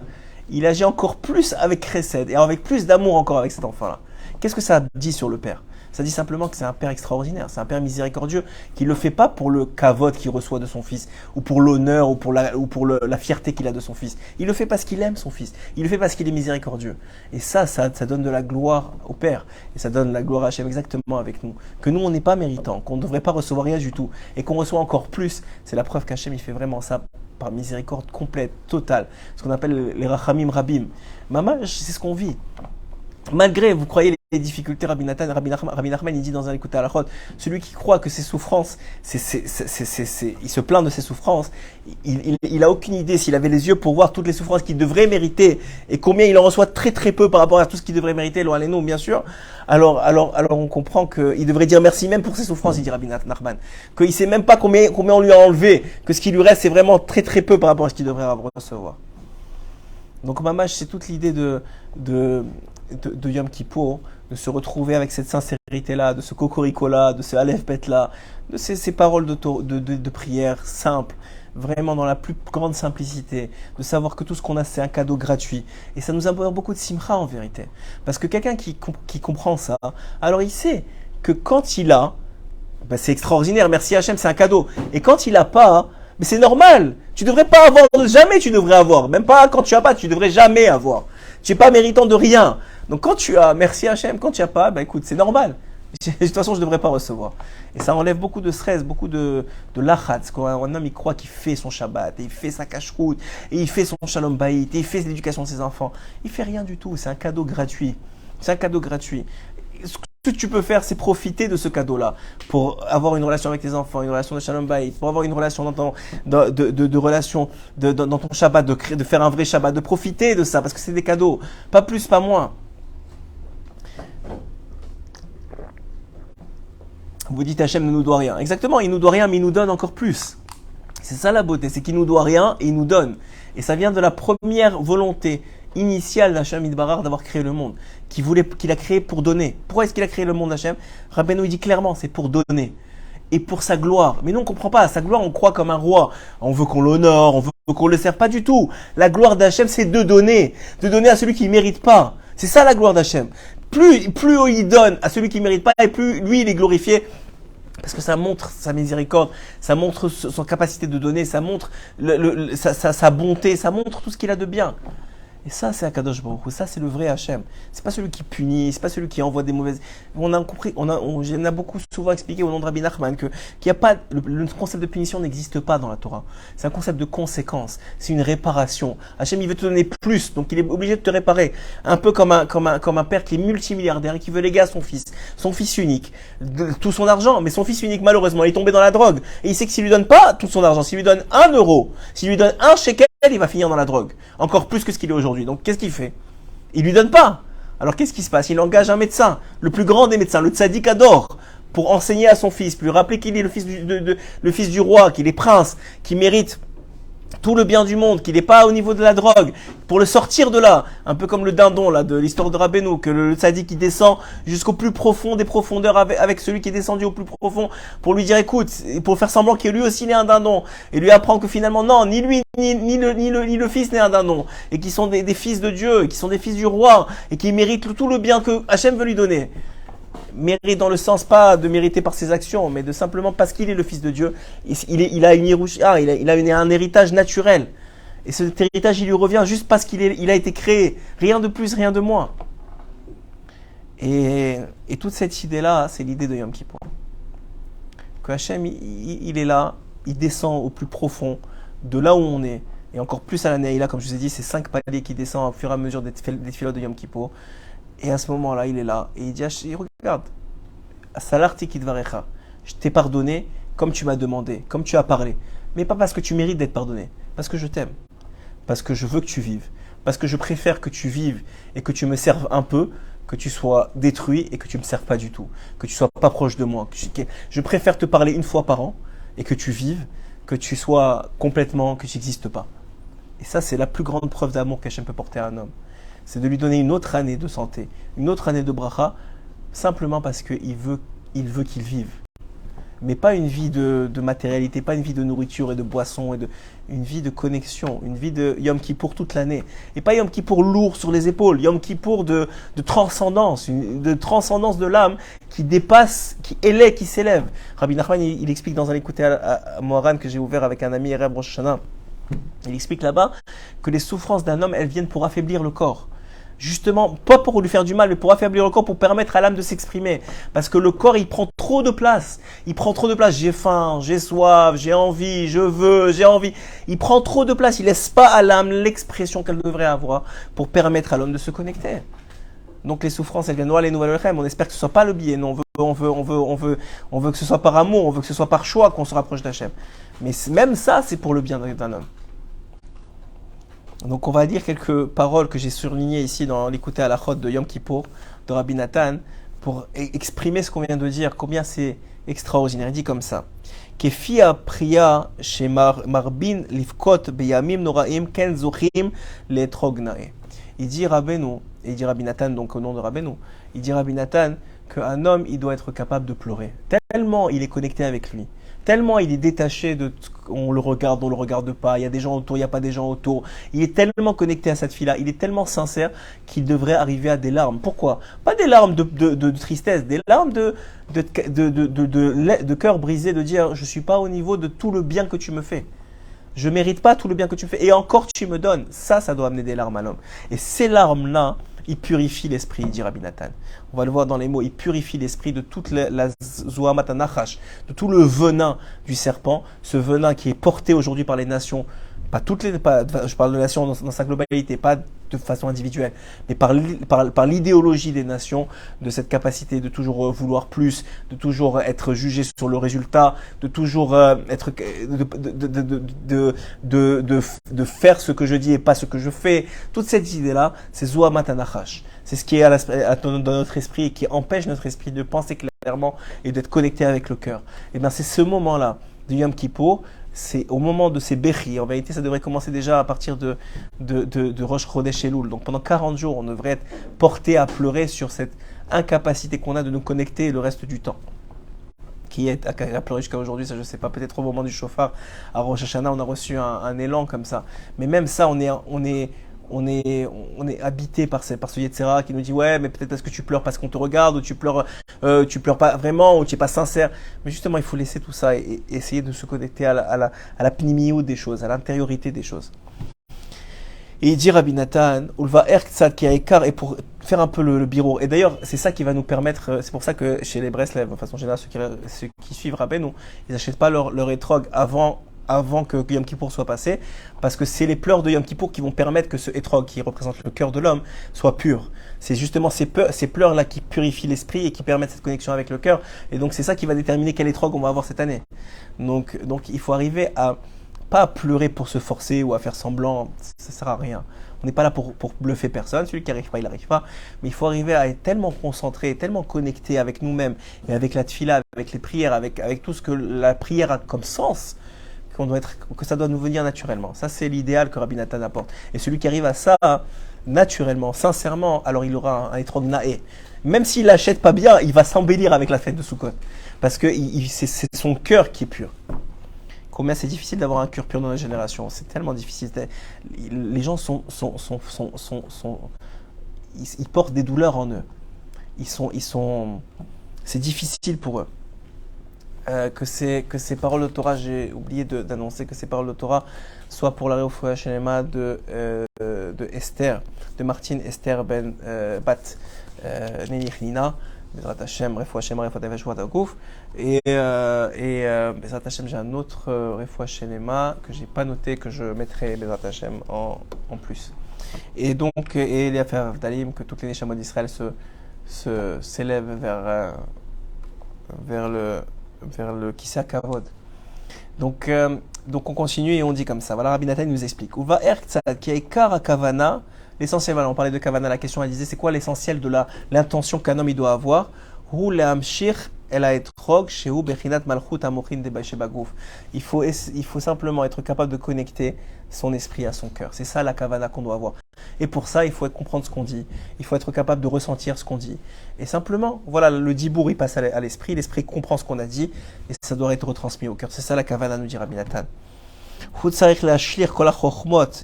il agit encore plus avec chesed, et avec plus d'amour encore avec cet enfant-là. Qu'est-ce que ça dit sur le père? Ça dit simplement que c'est un père extraordinaire, c'est un père miséricordieux qui ne le fait pas pour le kavod qu'il reçoit de son fils, ou pour l'honneur, ou pour la fierté qu'il a de son fils. Il le fait parce qu'il aime son fils, il le fait parce qu'il est miséricordieux. Et ça donne de la gloire au père, et ça donne la gloire à Hachem exactement avec nous. Que nous, on n'est pas méritants, qu'on ne devrait pas recevoir rien du tout, et qu'on reçoit encore plus. C'est la preuve qu'Hachem, il fait vraiment ça par miséricorde complète, totale. Ce qu'on appelle les rachamim rabim. Maman, c'est ce qu'on vit. Malgré, vous croyez les difficultés, Rabbi Nachman, il dit dans un écoute à la chod, celui qui croit que ses souffrances, il se plaint de ses souffrances, il a aucune idée s'il avait les yeux pour voir toutes les souffrances qu'il devrait mériter et combien il en reçoit très très peu par rapport à tout ce qu'il devrait mériter, loin les nous, bien sûr. Alors on comprend qu'il devrait dire merci même pour ses souffrances, il dit Rabbi Nachman, qu'il sait même pas combien on lui a enlevé, que ce qui lui reste c'est vraiment très très peu par rapport à ce qu'il devrait recevoir. Donc Mamash, c'est toute l'idée de Yom Kippour, de se retrouver avec cette sincérité-là, de ce cocorico-là, de ce Aleph Bet-là, de ces paroles de prière simples, vraiment dans la plus grande simplicité, de savoir que tout ce qu'on a, c'est un cadeau gratuit. Et ça nous apporte beaucoup de simcha en vérité. Parce que quelqu'un qui comprend ça, alors il sait que quand il a, ben c'est extraordinaire, merci Hachem, c'est un cadeau. Et quand il n'a pas, mais c'est normal. Tu devrais pas avoir, jamais tu devrais avoir. Même pas quand tu as pas, tu devrais jamais avoir. Tu n'es pas méritant de rien. Donc quand tu as, merci Hachem, quand tu n'as pas, ben écoute, c'est normal. De toute façon, je ne devrais pas recevoir. Et ça enlève beaucoup de stress, beaucoup de lachatz. Quand un homme il croit qu'il fait son Shabbat, et il fait sa cache-route, et il fait son Shalom Bayit, et il fait l'éducation de ses enfants. Il fait rien du tout. C'est un cadeau gratuit. C'est un cadeau gratuit. ce que tu peux faire, c'est profiter de ce cadeau-là pour avoir une relation avec tes enfants, une relation de Shalom Bayit, pour avoir une relation dans ton, dans ton Shabbat, de faire un vrai Shabbat, de profiter de ça, parce que c'est des cadeaux, pas plus, pas moins. Vous dites Hachem ne nous doit rien. Exactement, il nous doit rien, mais il nous donne encore plus. C'est ça la beauté, c'est qu'il nous doit rien et il nous donne. Et ça vient de la première volonté initiale d'Hachem Yitbarach d'avoir créé le monde, qu'il a créé pour donner. Pourquoi est-ce qu'il a créé le monde, Hachem? Rabbeinu, il dit clairement, c'est pour donner. Et pour sa gloire. Mais nous, on ne comprend pas. Sa gloire, on croit comme un roi. On veut qu'on l'honore, on veut qu'on le serve. Pas du tout. La gloire d'Hachem, c'est de donner. De donner à celui qui ne mérite pas. C'est ça la gloire d'Hachem. Plus il donne à celui qui ne mérite pas, et plus lui, il est glorifié. Parce que ça montre sa miséricorde, ça montre son capacité de donner, ça montre sa bonté, ça montre tout ce qu'il a de bien. Et ça, c'est Akadosh Baruch Hu, ça, c'est le vrai Hachem. C'est pas celui qui punit, c'est pas celui qui envoie des mauvaises. On a compris, on a beaucoup souvent expliqué au nom de Rabbi Nachman qu'il y a pas, le concept de punition n'existe pas dans la Torah. C'est un concept de conséquence, c'est une réparation. Hachem, il veut te donner plus, donc il est obligé de te réparer. Un peu comme un père qui est multimilliardaire et qui veut léguer à son fils unique, tout son argent, mais son fils unique, malheureusement, il est tombé dans la drogue. Et il sait que s'il lui donne pas tout son argent, s'il lui donne 1 euro, s'il lui donne 1 shekel, il va finir dans la drogue. Encore plus que ce qu'il est aujourd'hui. Donc, qu'est-ce qu'il fait? Il lui donne pas. Alors, qu'est-ce qui se passe? Il engage un médecin, le plus grand des médecins, le tzaddik Ador, pour enseigner à son fils, pour lui rappeler qu'il est le fils du roi, qu'il est prince, qu'il mérite tout le bien du monde, qu'il n'est pas au niveau de la drogue, pour le sortir de là, un peu comme le dindon là de l'histoire de Rabbeinu, que le tzaddik qui descend jusqu'au plus profond des profondeurs avec celui qui est descendu au plus profond, pour lui dire écoute, pour faire semblant que lui aussi il est un dindon, et lui apprendre que finalement non, ni lui ni le fils n'est un dindon, et qui sont des fils de Dieu, qui sont des fils du roi, et qui méritent tout le bien que Hachem veut lui donner. Mérite dans le sens pas de mériter par ses actions, mais de simplement parce qu'il est le fils de Dieu, il a une Yerusha, il a un héritage naturel. Et cet héritage, il lui revient juste parce il a été créé. Rien de plus, rien de moins. Et toute cette idée-là, c'est l'idée de Yom Kippour. Que Hachem, il est là, il descend au plus profond de là où on est. Et encore plus à la Neila, comme je vous ai dit, c'est 5 paliers qui descendent au fur et à mesure des tefilot de Yom Kippour. Et à ce moment-là, il est là et il dit, regarde, Salarti Kidvarecha, je t'ai pardonné comme tu m'as demandé, comme tu as parlé. Mais pas parce que tu mérites d'être pardonné, parce que je t'aime, parce que je veux que tu vives, parce que je préfère que tu vives et que tu me serves un peu, que tu sois détruit et que tu ne me serves pas du tout, que tu sois pas proche de moi. Je préfère te parler 1 fois par an et que tu vives, que tu sois complètement, que tu n'existes pas. Et ça, c'est la plus grande preuve d'amour qu'Hachem peut porter à un homme. C'est de lui donner une autre année de santé, une autre année de bracha, simplement parce qu'il veut qu'il vive. Mais pas une vie de matérialité, pas une vie de nourriture et de boisson, une vie de connexion, une vie de Yom Kippour toute l'année. Et pas Yom Kippour lourd sur les épaules, Yom Kippour de transcendance, de transcendance de l'âme qui dépasse, qui s'élève. Rabbi Nachman, il explique dans un écouté à Moharan que j'ai ouvert avec un ami, Erev Rosh Hashanah. Il explique là-bas que les souffrances d'un homme, elles viennent pour affaiblir le corps. Justement, pas pour lui faire du mal, mais pour affaiblir le corps, pour permettre à l'âme de s'exprimer. Parce que le corps, il prend trop de place. Il prend trop de place. J'ai faim, j'ai soif, j'ai envie, je veux, j'ai envie. Il prend trop de place. Il laisse pas à l'âme l'expression qu'elle devrait avoir pour permettre à l'homme de se connecter. Donc les souffrances, elles viennent les nouvelles rêves. On espère que ce soit pas le biais. Non, on veut que ce soit par amour, on veut que ce soit par choix qu'on se rapproche d'Hachem. Mais même ça, c'est pour le bien d'un homme. Donc on va dire quelques paroles que j'ai surlignées ici dans l'écouté à la chod de Yom Kippour de Rabbi Nathan pour exprimer ce qu'on vient de dire, combien c'est extraordinaire. Il dit comme ça: Kefia priya chez marbin livkot beyamim noraim ken zochim letrognae. Il dit Rabbeinu, et il dit Rabbi Nathan, donc au nom de Rabbeinu, il dit Rabbi Nathan qu'un homme, il doit être capable de pleurer. Tellement il est connecté avec lui. Tellement il est détaché de on le regarde pas, il y a des gens autour, il n'y a pas des gens autour. Il est tellement connecté à cette fille-là, il est tellement sincère qu'il devrait arriver à des larmes. Pourquoi? Pas des larmes de tristesse, des larmes de cœur brisé, de dire je suis pas au niveau de tout le bien que tu me fais. Je mérite pas tout le bien que tu me fais et encore tu me donnes. Ça doit amener des larmes à l'homme. Et ces larmes-là, il purifie l'esprit, dit Rabbi Nathan. On va le voir dans les mots, il purifie l'esprit de toute la Zohamat HaNachash, de tout le venin du serpent, ce venin qui est porté aujourd'hui par les nations pas toutes les, je parle de nations dans sa globalité, pas de façon individuelle, mais par l'idéologie des nations, de cette capacité de toujours vouloir plus, de toujours être jugé sur le résultat, de toujours être de faire ce que je dis et pas ce que je fais. Toute cette idée-là, c'est Zohamat Anachash. C'est ce qui est dans notre esprit et qui empêche notre esprit de penser clairement et d'être connecté avec le cœur. Et bien c'est ce moment-là de Yom Kippour, c'est au moment de ces Bechi. En vérité, ça devrait commencer déjà à partir de Rosh Chodesh Elul. Donc pendant 40 jours, on devrait être porté à pleurer sur cette incapacité qu'on a de nous connecter le reste du temps. Qui est à pleurer jusqu'à aujourd'hui, ça je sais pas, peut-être au moment du shofar, à Rosh Hashanah, on a reçu un élan comme ça. Mais même ça, on est habité par ce Yetzera qui nous dit ouais, mais peut-être parce que tu pleures parce qu'on te regarde, ou tu pleures pas vraiment, ou tu es pas sincère. Mais justement, il faut laisser tout ça et essayer de se connecter à la pnimiout des choses, à l'intériorité des choses. Et il dit Rabbi Nathan, Ulva Erktsad qui a écart, et pour faire un peu le biro. Et d'ailleurs, c'est ça qui va nous permettre, c'est pour ça que chez les Breslev, de façon générale, ceux qui suivent Rabbeinu, ils n'achètent pas leur étrog avant que Yom Kippour soit passé, parce que c'est les pleurs de Yom Kippour qui vont permettre que ce étrog, qui représente le cœur de l'homme, soit pur. C'est justement ces pleurs-là qui purifient l'esprit et qui permettent cette connexion avec le cœur. Et donc c'est ça qui va déterminer quel étrog on va avoir cette année. Donc il faut arriver à pas à pleurer pour se forcer ou à faire semblant, ça sert à rien. On n'est pas là pour bluffer personne, celui qui n'arrive pas, il n'arrive pas. Mais il faut arriver à être tellement concentré, tellement connecté avec nous-mêmes et avec la tfila, avec les prières, avec tout ce que la prière a comme sens, que ça doit nous venir naturellement. Ça, c'est l'idéal que Rabbi Nathan apporte. Et celui qui arrive à ça naturellement, sincèrement, alors il aura un étrog naé. Même s'il l'achète pas bien, il va s'embellir avec la fête de Sukkot. Parce que c'est son cœur qui est pur. Combien c'est difficile d'avoir un cœur pur dans la génération. C'est tellement difficile. Les gens ils portent des douleurs en eux. C'est difficile pour eux. Que ces paroles de Torah, j'ai oublié d'annoncer que ces paroles de Torah soient pour la Refoua Shelema de Esther, de Martine Esther Bat Nenich Nina, Bezrat Hashem, Refoua Shelema, Refoua Tefesh Watakouf, et Bezrat Hashem, j'ai un autre Refoua Shelema que j'ai pas noté, que je mettrai Bezrat Hashem en plus. Et donc, et les affaires d'Alim, que toutes les Neshamot d'Israël s'élèvent vers le Kissa Kavod. Donc on continue et on dit comme ça. Voilà, Rabbi Nathan nous explique. Uva Erktsad qui est Kara Kavana. L'essentiel, voilà, on parlait de Kavana, la question elle disait c'est quoi l'essentiel de l'intention qu'un homme il doit avoir. Hu le'amshir el ha'etrog shehu bechinat malchut amochin de b'shebagouf. Il faut simplement être capable de connecter son esprit à son cœur. C'est ça la Kavana qu'on doit avoir. Et pour ça, il faut comprendre ce qu'on dit. Il faut être capable de ressentir ce qu'on dit. Et simplement, voilà, le dibour, il passe à l'esprit. L'esprit comprend ce qu'on a dit. Et ça doit être retransmis au cœur. C'est ça la Kavana, nous dit Rabbi Nathan.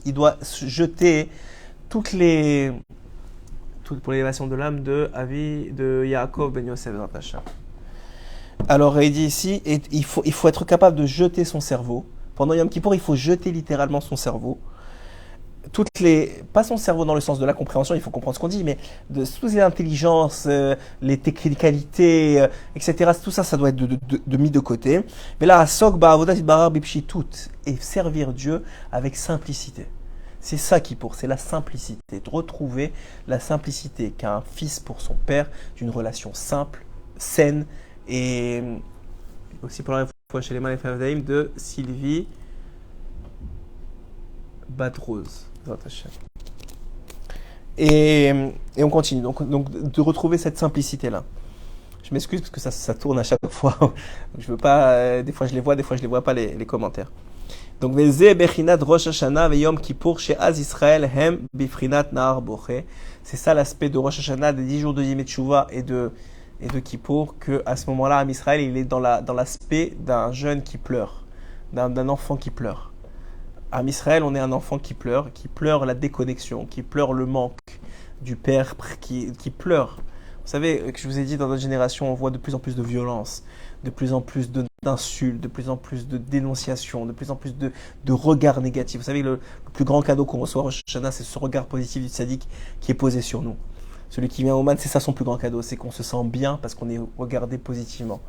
Il doit jeter pour l'élévation de l'âme de Yaakov ben Yosef ben Hashem. Alors, il dit ici, il faut être capable de jeter son cerveau. Pendant Yom Kippour, il faut jeter littéralement son cerveau. Pas son cerveau dans le sens de la compréhension, il faut comprendre ce qu'on dit, mais de toutes les intelligences, les technicalités, etc. Tout ça, ça doit être de mis de côté. Mais là, et servir Dieu avec simplicité. C'est ça Kippour, c'est la simplicité. De retrouver la simplicité qu'a un fils pour son père, d'une relation simple, saine, et aussi pour la fois chez les Malefam Daïm de Sylvie Batrose. Et on continue. Donc de retrouver cette simplicité-là. Je m'excuse parce que ça tourne à chaque fois. Je veux pas. Des fois je les vois pas les commentaires. Donc Veze Bechinat Rosh Hashanah Yom Kippour chez Az Israël Hem Bifrinat Nahar Boché. C'est ça l'aspect de Rosh Hashanah, des 10 jours de Yom Teshuvah et de Kippour, que à ce moment-là, Am Israël, il est dans l'aspect d'un jeune qui pleure, d'un enfant qui pleure. À Israël, on est un enfant qui pleure la déconnexion, qui pleure le manque du père, qui pleure. Vous savez, que je vous ai dit, dans notre génération, on voit de plus en plus de violence, de plus en plus d'insultes, de plus en plus de dénonciations, de plus en plus de regards négatifs. Vous savez, le plus grand cadeau qu'on reçoit à Rosh Hashanah, c'est ce regard positif du tzaddik qui est posé sur nous. Celui qui vient au Man, c'est ça son plus grand cadeau, c'est qu'on se sent bien parce qu'on est regardé positivement.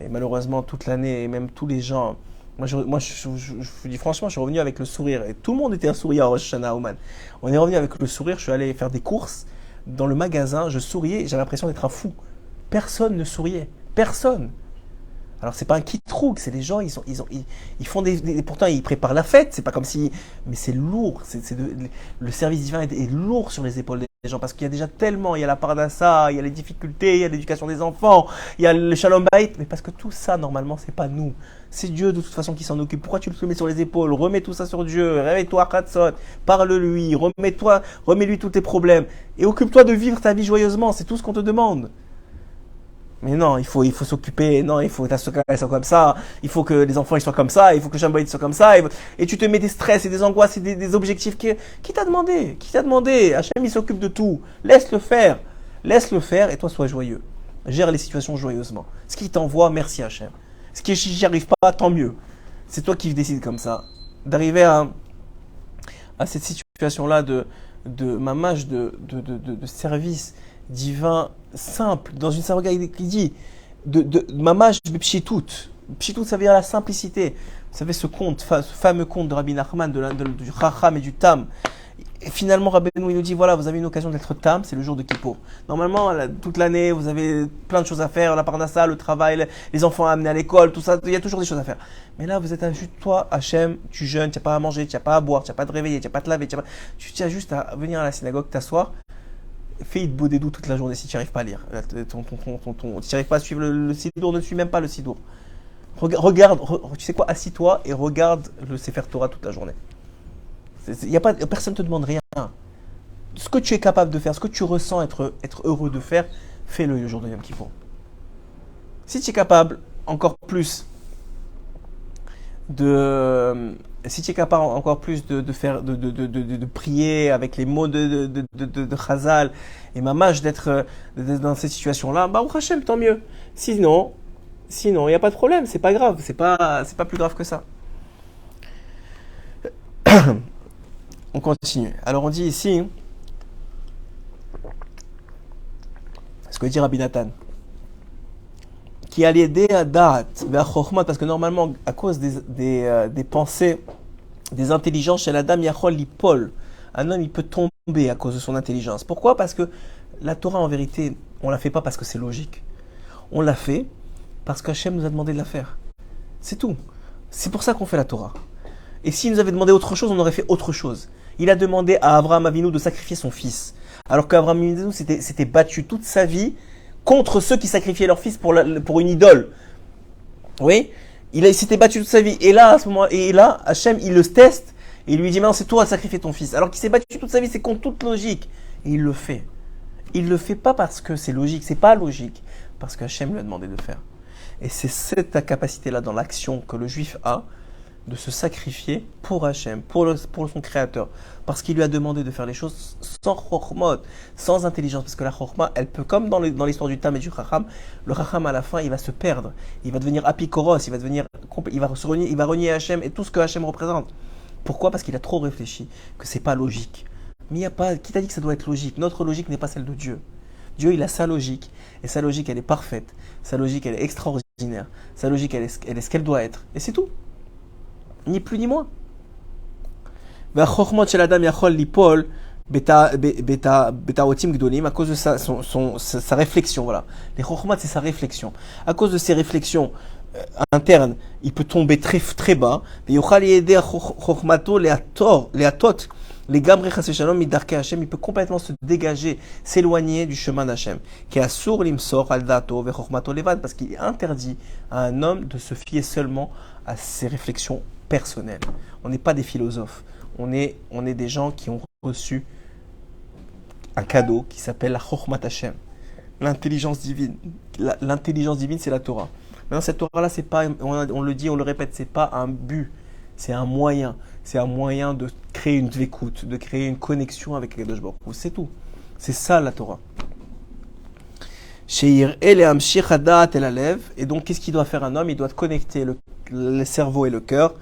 Et malheureusement, toute l'année, et même tous les gens Je vous dis franchement, je suis revenu avec le sourire. Et tout le monde était un sourire à Rosh Hashanah, Oman. On est revenu avec le sourire. Je suis allé faire des courses dans le magasin. Je souriais. J'avais l'impression d'être un fou. Personne ne souriait. Personne. Alors c'est pas un kit-trouk, c'est les gens, ils font pourtant ils préparent la fête, c'est pas comme si, mais c'est lourd, le service divin est lourd sur les épaules des gens parce qu'il y a déjà tellement, il y a la parnassa, il y a les difficultés, il y a l'éducation des enfants, il y a le shalom bayit, mais parce que tout ça normalement c'est pas nous, c'est Dieu de toute façon qui s'en occupe. Pourquoi tu le mets sur les épaules? Remets tout ça sur Dieu, réveille-toi Khatsot, parle-lui, remets-lui tous tes problèmes et occupe-toi de vivre ta vie joyeusement, c'est tout ce qu'on te demande. Mais non, il faut s'occuper, non, il faut que ta soit comme ça, il faut que les enfants ils soient comme ça, il faut que le Shamboïd soit comme ça, et tu te mets des stress et des angoisses et des objectifs qui t'a demandé? Qui t'a demandé? Hachem il s'occupe de tout, laisse-le faire et toi sois joyeux. Gère les situations joyeusement. Ce qui t'envoie, merci Hachem. Ce qui j'y arrive pas, tant mieux. C'est toi qui décides comme ça. D'arriver à cette situation-là de mamage de service divin simple, dans une synagogue qui dit mamage pshitout. Pshitout, ça veut dire la simplicité. Vous savez ce conte, ce fameux conte de Rabbi Nachman, du Chacham et du Tam. Et finalement, Rabbi il nous dit voilà, vous avez une occasion d'être Tam, c'est le jour de Kippour. Normalement, toute l'année, vous avez plein de choses à faire, la parnassa, le travail, les enfants à amener à l'école, tout ça, il y a toujours des choses à faire. Mais là, vous êtes juste toi, Hachem, tu jeûnes, tu n'as pas à manger, tu n'as pas à boire, tu n'as pas à te réveiller, tu n'as pas à te laver, tu as juste à venir à la synagogue, t'asseoir. Fais Hit Bodedou toute la journée si tu n'arrives pas à lire. Si tu n'arrives pas à suivre le Sidour, ne suis même pas le Sidour. Regarde, tu sais quoi, assis-toi et regarde le Sefer Torah toute la journée. Personne ne te demande rien. Ce que tu es capable de faire, ce que tu ressens être heureux de faire, fais-le le jour de Yom Kippour. Si tu es capable encore plus de faire, de prier avec les mots de Chazal et mamage d'être dans cette situation-là, bah, au Hachem, tant mieux. Sinon, il n'y a pas de problème, c'est pas grave, c'est pas plus grave que ça. On continue. Alors on dit ici, ce que dit Rabbi Nathan, qui a l'aider à da'at, parce que normalement, à cause des pensées, des intelligences chez l'Adam, Yachol Lipol, un homme il peut tomber à cause de son intelligence. Pourquoi? Parce que la Torah, en vérité, on ne la fait pas parce que c'est logique. On l'a fait parce qu'Hachem nous a demandé de la faire. C'est tout. C'est pour ça qu'on fait la Torah. Et s'il nous avait demandé autre chose, on aurait fait autre chose. Il a demandé à Abraham Avinu de sacrifier son fils. Alors qu'Abraham Avinu s'était battu toute sa vie contre ceux qui sacrifiaient leur fils pour une idole. Oui, il s'était battu toute sa vie. Et là, à ce moment, Hachem, il le teste et il lui dit maintenant c'est toi à sacrifier ton fils. Alors qu'il s'est battu toute sa vie, c'est contre toute logique. Et il le fait. Il le fait pas parce que c'est logique, c'est pas logique, parce qu'Hachem lui a demandé de le faire. Et c'est cette capacité-là dans l'action que le juif a de se sacrifier pour Hachem, pour son créateur, parce qu'il lui a demandé de faire les choses sans chokhmot, sans intelligence, parce que la chokhma, elle peut, comme dans l'histoire du Tam et du Chacham, le Chacham à la fin, il va se perdre, il va devenir apikoros, il va renier Hachem et tout ce que Hachem représente. Pourquoi? Parce qu'il a trop réfléchi, que c'est pas logique. Mais il n'y a pas, qui t'a dit que ça doit être logique? Notre logique n'est pas celle de Dieu. Dieu, il a sa logique, et sa logique, elle est parfaite, sa logique, elle est extraordinaire, sa logique, elle est ce qu'elle doit être, et c'est tout. Ni plus ni moins. À cause de sa réflexion, voilà. Les chokhmat, c'est sa réflexion. À cause de ses réflexions internes, il peut tomber très, très bas. Il peut complètement se dégager, s'éloigner du chemin d'Hachem. Parce qu'il est interdit à un homme de se fier seulement à ses réflexions personnelles. On n'est pas des philosophes. On est des gens qui ont reçu un cadeau qui s'appelle la Chokhmat Hashem, l'intelligence divine. L'intelligence divine, c'est la Torah. Maintenant, cette Torah-là, c'est pas, on le dit, on le répète, c'est pas un but, c'est un moyen. C'est un moyen de créer une écoute, de créer une connexion avec Kadosh Baruch Hu. C'est tout. C'est ça la Torah. Et donc, qu'est-ce qu'il doit faire un homme? Il doit connecter le cerveau et le cœur.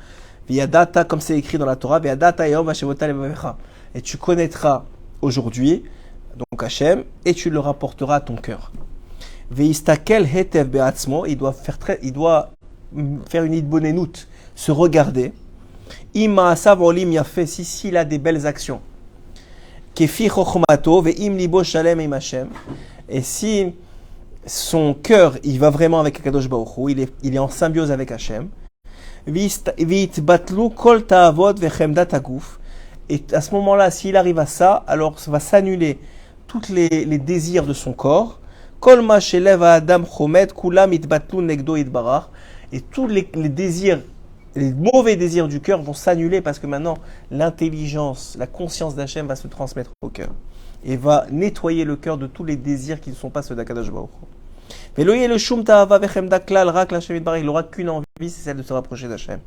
Comme c'est écrit dans la Torah, et tu connaîtras aujourd'hui, donc Hachem, et tu le rapporteras à ton cœur. Il doit faire une idbonenout se regarder. Ima Savolim Yafé, si s'il a des belles actions. Kefi Chochmato, Ve'im Libo Shalem Im Hashem. Et si son cœur, il va vraiment avec Kadosh Baruch Hu, il est en symbiose avec Hashem. V'itbatlu Kol Ta'avot Ve'chemdat Aguf. Et à ce moment-là, s'il arrive à ça, alors ça va s'annuler tous les désirs de son corps. Kol Ma Shelev Adam Chomet Kulam Itbatlu Negdo Itbarach. Et tous les désirs, les mauvais désirs du cœur vont s'annuler parce que maintenant, l'intelligence, la conscience d'Hachem va se transmettre au cœur et va nettoyer le cœur de tous les désirs qui ne sont pas ceux d'Akadosh Baruch Hu. Mais le shum ta'ava vechemda klal rak l'Hashem yitbarach, il n'aura qu'une envie, c'est celle de se rapprocher d'Hachem.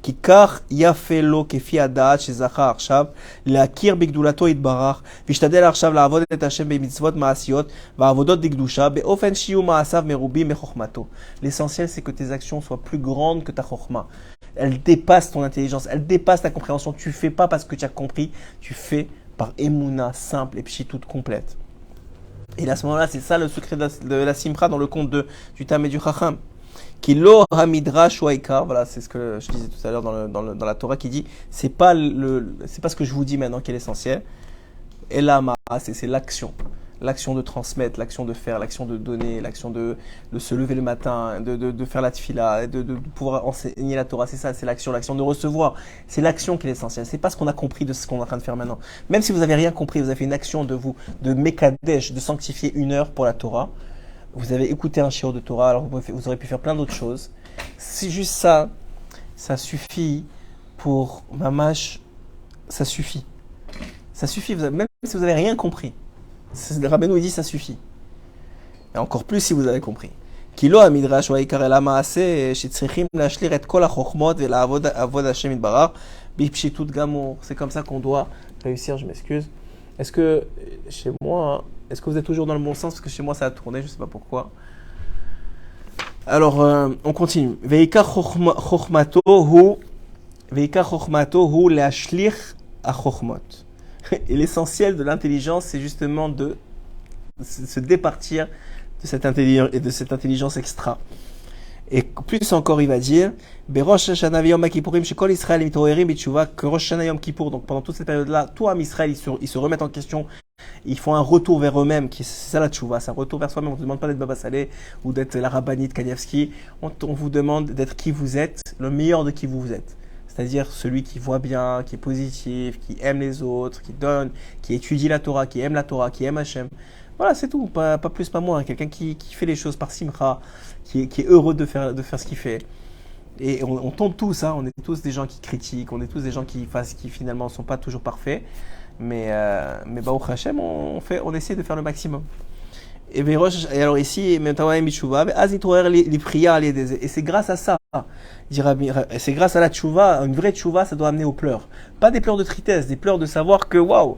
Ki kach yafelo kefi adat shezachar arshav leakir bigdulato yitbarach vishtadel arshav la'avod et Hashem b'mitzvot ma'asiyot va'avodot dikdusha be'ofen shiyu ma'asav merubim mechochmato. L'essentiel, c'est que tes actions soient plus grandes que ta chokhma. Elles dépassent ton intelligence, elles dépassent ta compréhension. Tu fais pas parce que tu as compris, tu fais par émouna simple et pshitout complète. Et à ce moment-là, c'est ça le secret de la simcha dans le conte du Tam et du Chacham. Kilo hamidrash waikar, voilà, c'est ce que je disais tout à l'heure dans la Torah qui dit, c'est pas ce que je vous dis maintenant qui est l'essentiel. Et là, c'est l'action. L'action de transmettre, l'action de faire, l'action de donner, l'action de se lever le matin, de faire la tefila, de pouvoir enseigner la Torah. C'est ça, c'est l'action de recevoir. C'est l'action qui est l'essentiel. C'est pas ce qu'on a compris de ce qu'on est en train de faire maintenant. Même si vous n'avez rien compris, vous avez fait une action de mekadesh, de sanctifier 1 heure pour la Torah. Vous avez écouté un shiur de Torah, alors vous aurez pu faire plein d'autres choses. C'est juste ça, ça suffit pour mamash, ça suffit. Ça suffit, même si vous n'avez rien compris. Le Rabbeinu, il dit ça suffit. Et encore plus si vous avez compris. Kilo hamidrash waikar el hamaaseh shetzrichim lashlir et kol hachochmot ve'la'avod Hashem yitbarach bipshitut gamur. C'est comme ça qu'on doit réussir. Je m'excuse. Est-ce que chez moi, est-ce que vous êtes toujours dans le bon sens? Parce que chez moi ça a tourné, je ne sais pas pourquoi. Alors on continue. Veikar chochmato hu leashlir hachochmot. Et l'essentiel de l'intelligence, c'est justement de se départir de cette intelligence extra. Et plus encore, il va dire, que Rosh Hashanah Yom Kippour, donc pendant toute cette période-là, tout Am Israël, ils se remettent en question, ils font un retour vers eux-mêmes, c'est ça la tchouva, c'est un retour vers soi-même. On ne vous demande pas d'être Baba Saleh ou d'être la rabbinite Kanievski, on vous demande d'être qui vous êtes, le meilleur de qui vous êtes. C'est-à-dire celui qui voit bien, qui est positif, qui aime les autres, qui donne, qui étudie la Torah, qui aime Hachem. Voilà, c'est tout, pas plus, pas moins. Quelqu'un qui fait les choses par simcha, qui est heureux de faire ce qu'il fait. Et on tombe tous, hein, on est tous des gens qui critiquent, on est tous des gens qui finalement ne sont pas toujours parfaits. Mais Baruch Hashem, on essaie de faire le maximum. Et alors ici, et c'est grâce à ça, c'est grâce à la tchouva, une vraie tchouva, ça doit amener aux pleurs. Pas des pleurs de tristesse, des pleurs de savoir que waouh,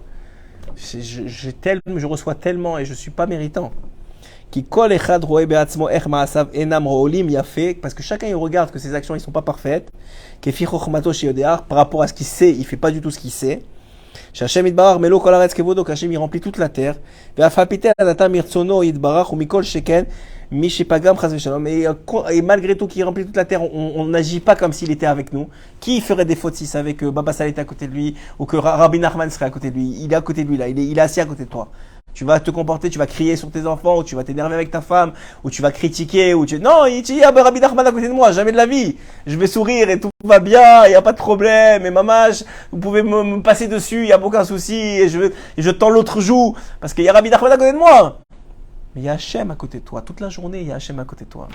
je reçois tellement et je ne suis pas méritant. Parce que chacun il regarde que ses actions ne sont pas parfaites. Par rapport à ce qu'il sait, il ne fait pas du tout ce qu'il sait. Hashem yitbarach melo kol haaretz kevodo, qu'Hashem il remplit toute la terre. Ve'afalpite adata mirtzono yitbarach umikol sheken mi shepagam chas v'shalom. Et malgré tout qu'il remplit toute la terre, on n'agit pas comme s'il était avec nous. Qui ferait des fautes s'il savait que Baba Saleh était à côté de lui ou que Rabbi Nachman serait à côté de lui? Il est à côté de lui là, il est assis à côté de toi. Tu vas te comporter, tu vas crier sur tes enfants, ou tu vas t'énerver avec ta femme, ou tu vas critiquer, non, il dit, Rabbi Nachman à côté de moi, jamais de la vie. Je vais sourire et tout va bien, il n'y a pas de problème, et maman, vous pouvez me passer dessus, il n'y a aucun souci, et je tends l'autre joue, parce qu'il y a Rabbi Nachman à côté de moi. Mais il y a Hachem à côté de toi, toute la journée, il y a Hachem à côté de toi.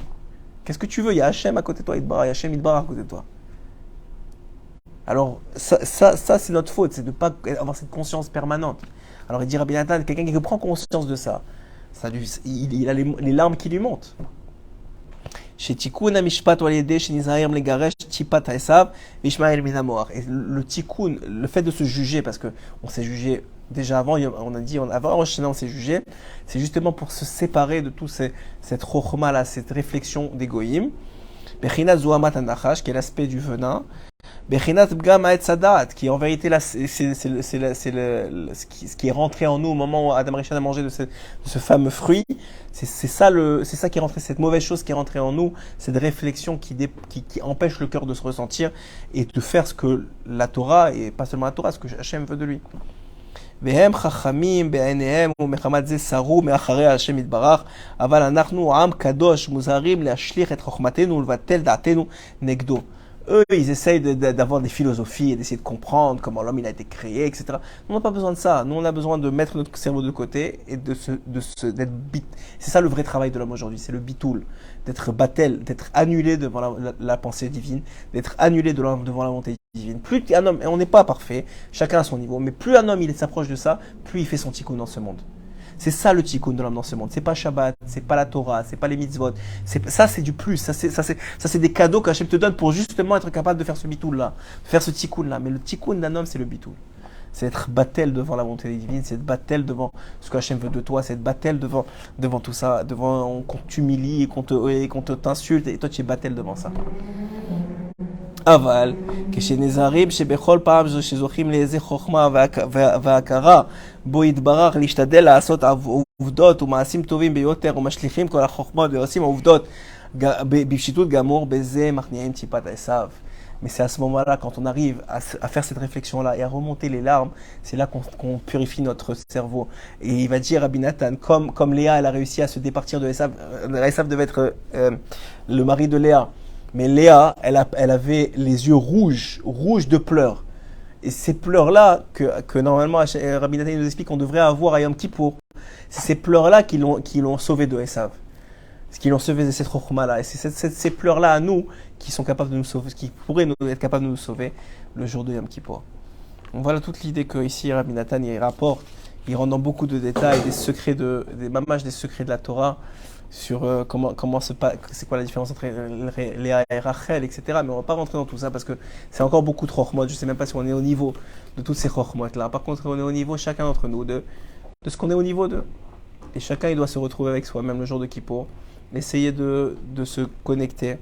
Qu'est-ce que tu veux? Il y a Hachem à côté de toi, il y a Hachem à côté de toi. Alors, ça c'est notre faute, c'est de ne pas avoir cette conscience permanente. Alors il dit Rabbi Nathan, quelqu'un qui prend conscience de ça, il a les larmes qui lui montent. Et le tikkun, le fait de se juger, parce qu'on s'est jugé déjà avant, on a dit, avant Rosh Hashanah on s'est jugé, c'est justement pour se séparer de tout cette chokhma là, cette réflexion d'égoïme. Bechina Zuhamat Anachash, qui est l'aspect du venin, Bechinat Bgam Ha'etz Hadat, qui en vérité là, ce qui est rentré en nous au moment où Adam Rishon a mangé de ce fameux fruit. C'est ça qui est rentré, cette mauvaise chose qui est rentrée en nous, cette réflexion qui empêche le cœur de se ressentir et de faire ce que la Torah, et pas seulement la Torah, ce que Hachem veut de lui. והם חכמים בעיניהם ומחמת זה סרו מאחרי השם יתברך, אבל אנחנו עם קדוש מוזהרים להשליך את חוכמתנו ולבטל דעתנו נגדו. Eux, ils essayent d'avoir des philosophies et d'essayer de comprendre comment l'homme il a été créé, etc. Nous, on n'a pas besoin de ça. Nous, on a besoin de mettre notre cerveau de côté et d'être C'est ça le vrai travail de l'homme aujourd'hui, c'est le bitoul. D'être batel, d'être annulé devant la pensée divine, d'être annulé devant la volonté divine. Plus un homme, et on n'est pas parfait, chacun à son niveau, mais plus un homme il s'approche de ça, plus il fait son tikkun dans ce monde. C'est ça le tikkun de l'homme dans ce monde. C'est pas Shabbat, c'est pas la Torah, c'est pas les mitzvot. Ça c'est du plus. Ça c'est des cadeaux qu'Hachem te donne pour justement être capable de faire ce bitoul là, faire ce tikkun là. Mais le tikkun d'un homme c'est le bitoul. C'est être battel devant la volonté divine, c'est être battel devant ce que Hachem veut de toi, c'est être battel devant tout ça, devant qu'on t'humilie et qu'on t'insulte et toi tu es battel devant ça. אבל כשנזהרים שבכל פעם שזוכים לאיזה חוכמה והכרה בו יתברך להשתדל לעשות עובדות ומעשים טובים ביותר ומשליכים כל החוכמות ועושים עובדות בפשיטות גמור, בזה מכניעים טיפת עשיו. Mais c'est à ce moment-là, quand on arrive à faire cette réflexion-là et à remonter les larmes, c'est là qu'on purifie notre cerveau. Et il va dire Rabbi Nathan, comme Léa, elle a réussi à se départir de Esav. Esav devait être le mari de Léa. Mais Léa, elle avait les yeux rouges de pleurs. Et ces pleurs-là, que normalement, Rabbi Nathan nous explique qu'on devrait avoir à Yom Kippour, c'est ces pleurs-là qui l'ont sauvé de Esav. Ce qui l'ont sauvé de cette chokhma-là. Et c'est ces pleurs-là à nous qui sont capables de nous sauver, qui pourraient être capables de nous sauver le jour de Yom Kippour. Donc voilà toute l'idée que ici Rabbi Nathan il rapporte. Il rentre dans beaucoup de détails, des secrets des secrets de la Torah, sur c'est quoi la différence entre Léa et Rachel, etc. Mais on ne va pas rentrer dans tout ça parce que c'est encore beaucoup de chokhmot. Je ne sais même pas si on est au niveau de toutes ces chokhmot-là. Par contre, on est au niveau, chacun d'entre nous, de ce qu'on est au niveau de. Et chacun, il doit se retrouver avec soi-même le jour de Kippour. Essayez de se connecter.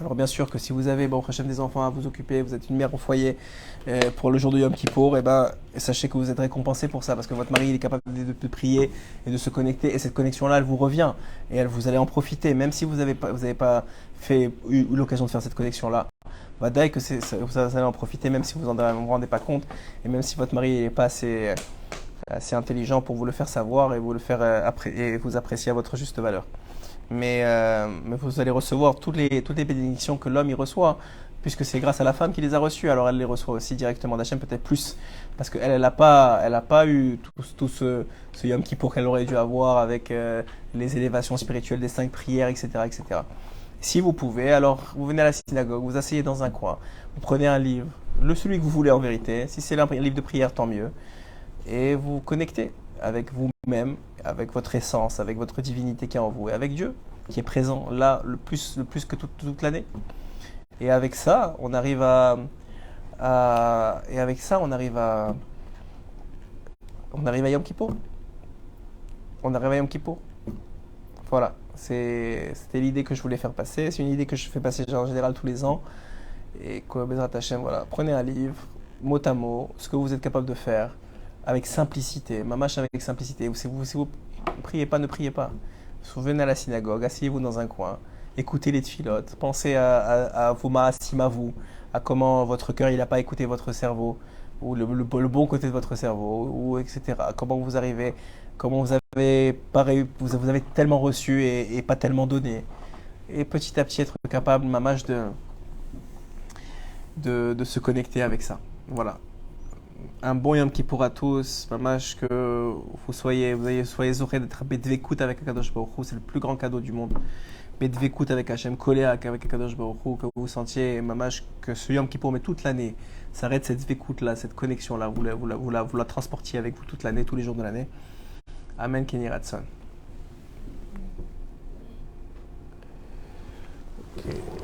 Alors bien sûr que si vous avez des enfants à vous occuper, vous êtes une mère au foyer pour le jour de Yom Kippour, sachez que vous êtes récompensé pour ça parce que votre mari il est capable de prier et de se connecter et cette connexion-là elle vous revient et vous allez en profiter même si vous n'avez pas eu l'occasion de faire cette connexion-là. Vadaï que vous allez en profiter même si vous ne vous rendez pas compte et même si votre mari n'est pas assez intelligent pour vous le faire savoir et vous le faire et vous apprécier à votre juste valeur. Mais vous allez recevoir toutes les bénédictions que l'homme y reçoit, puisque c'est grâce à la femme qui les a reçues. Alors elle les reçoit aussi directement d'Hachem, peut-être plus, parce qu'elle n'a pas eu tout ce Yom Kippour qu'elle aurait dû avoir avec les élévations spirituelles des 5 prières, etc., etc. Si vous pouvez, alors vous venez à la synagogue, vous asseyez dans un coin, vous prenez un livre, celui que vous voulez en vérité. Si c'est un livre de prière, tant mieux, et vous connectez avec vous-même, avec votre essence, avec votre divinité qui est en vous, et avec Dieu qui est présent là le plus que toute l'année. Et avec ça, on arrive à Yom Kippour. On arrive à Yom Kippour. Voilà, c'était l'idée que je voulais faire passer. C'est une idée que je fais passer en général tous les ans. Et quoi, Bezrat Hashem, voilà, prenez un livre, mot à mot, ce que vous êtes capable de faire. Avec simplicité, mamash avec simplicité. Si vous ne priez pas, ne priez pas. Venez à la synagogue, asseyez-vous dans un coin, écoutez les tfilotes, pensez à vos maasim à vous, à comment votre cœur il n'a pas écouté votre cerveau, ou le bon côté de votre cerveau, ou etc. Comment vous arrivez, comment vous avez tellement reçu et pas tellement donné. Et petit à petit être capable, mamash, de se connecter avec ça. Voilà. Un bon Yom Kippour à tous, mamash, que vous soyez zoré d'être bedvekout avec Akadosh Baruch Hu, c'est le plus grand cadeau du monde. Bedvekout avec Hachem, collé avec Akadosh Baruch Hu, que vous sentiez, mamash, que ce Yom Kippour, mais toute l'année, s'arrête cette dvekout là, cette connexion là, vous la transportiez avec vous toute l'année, tous les jours de l'année. Amen, Kenny Ratson. Okay.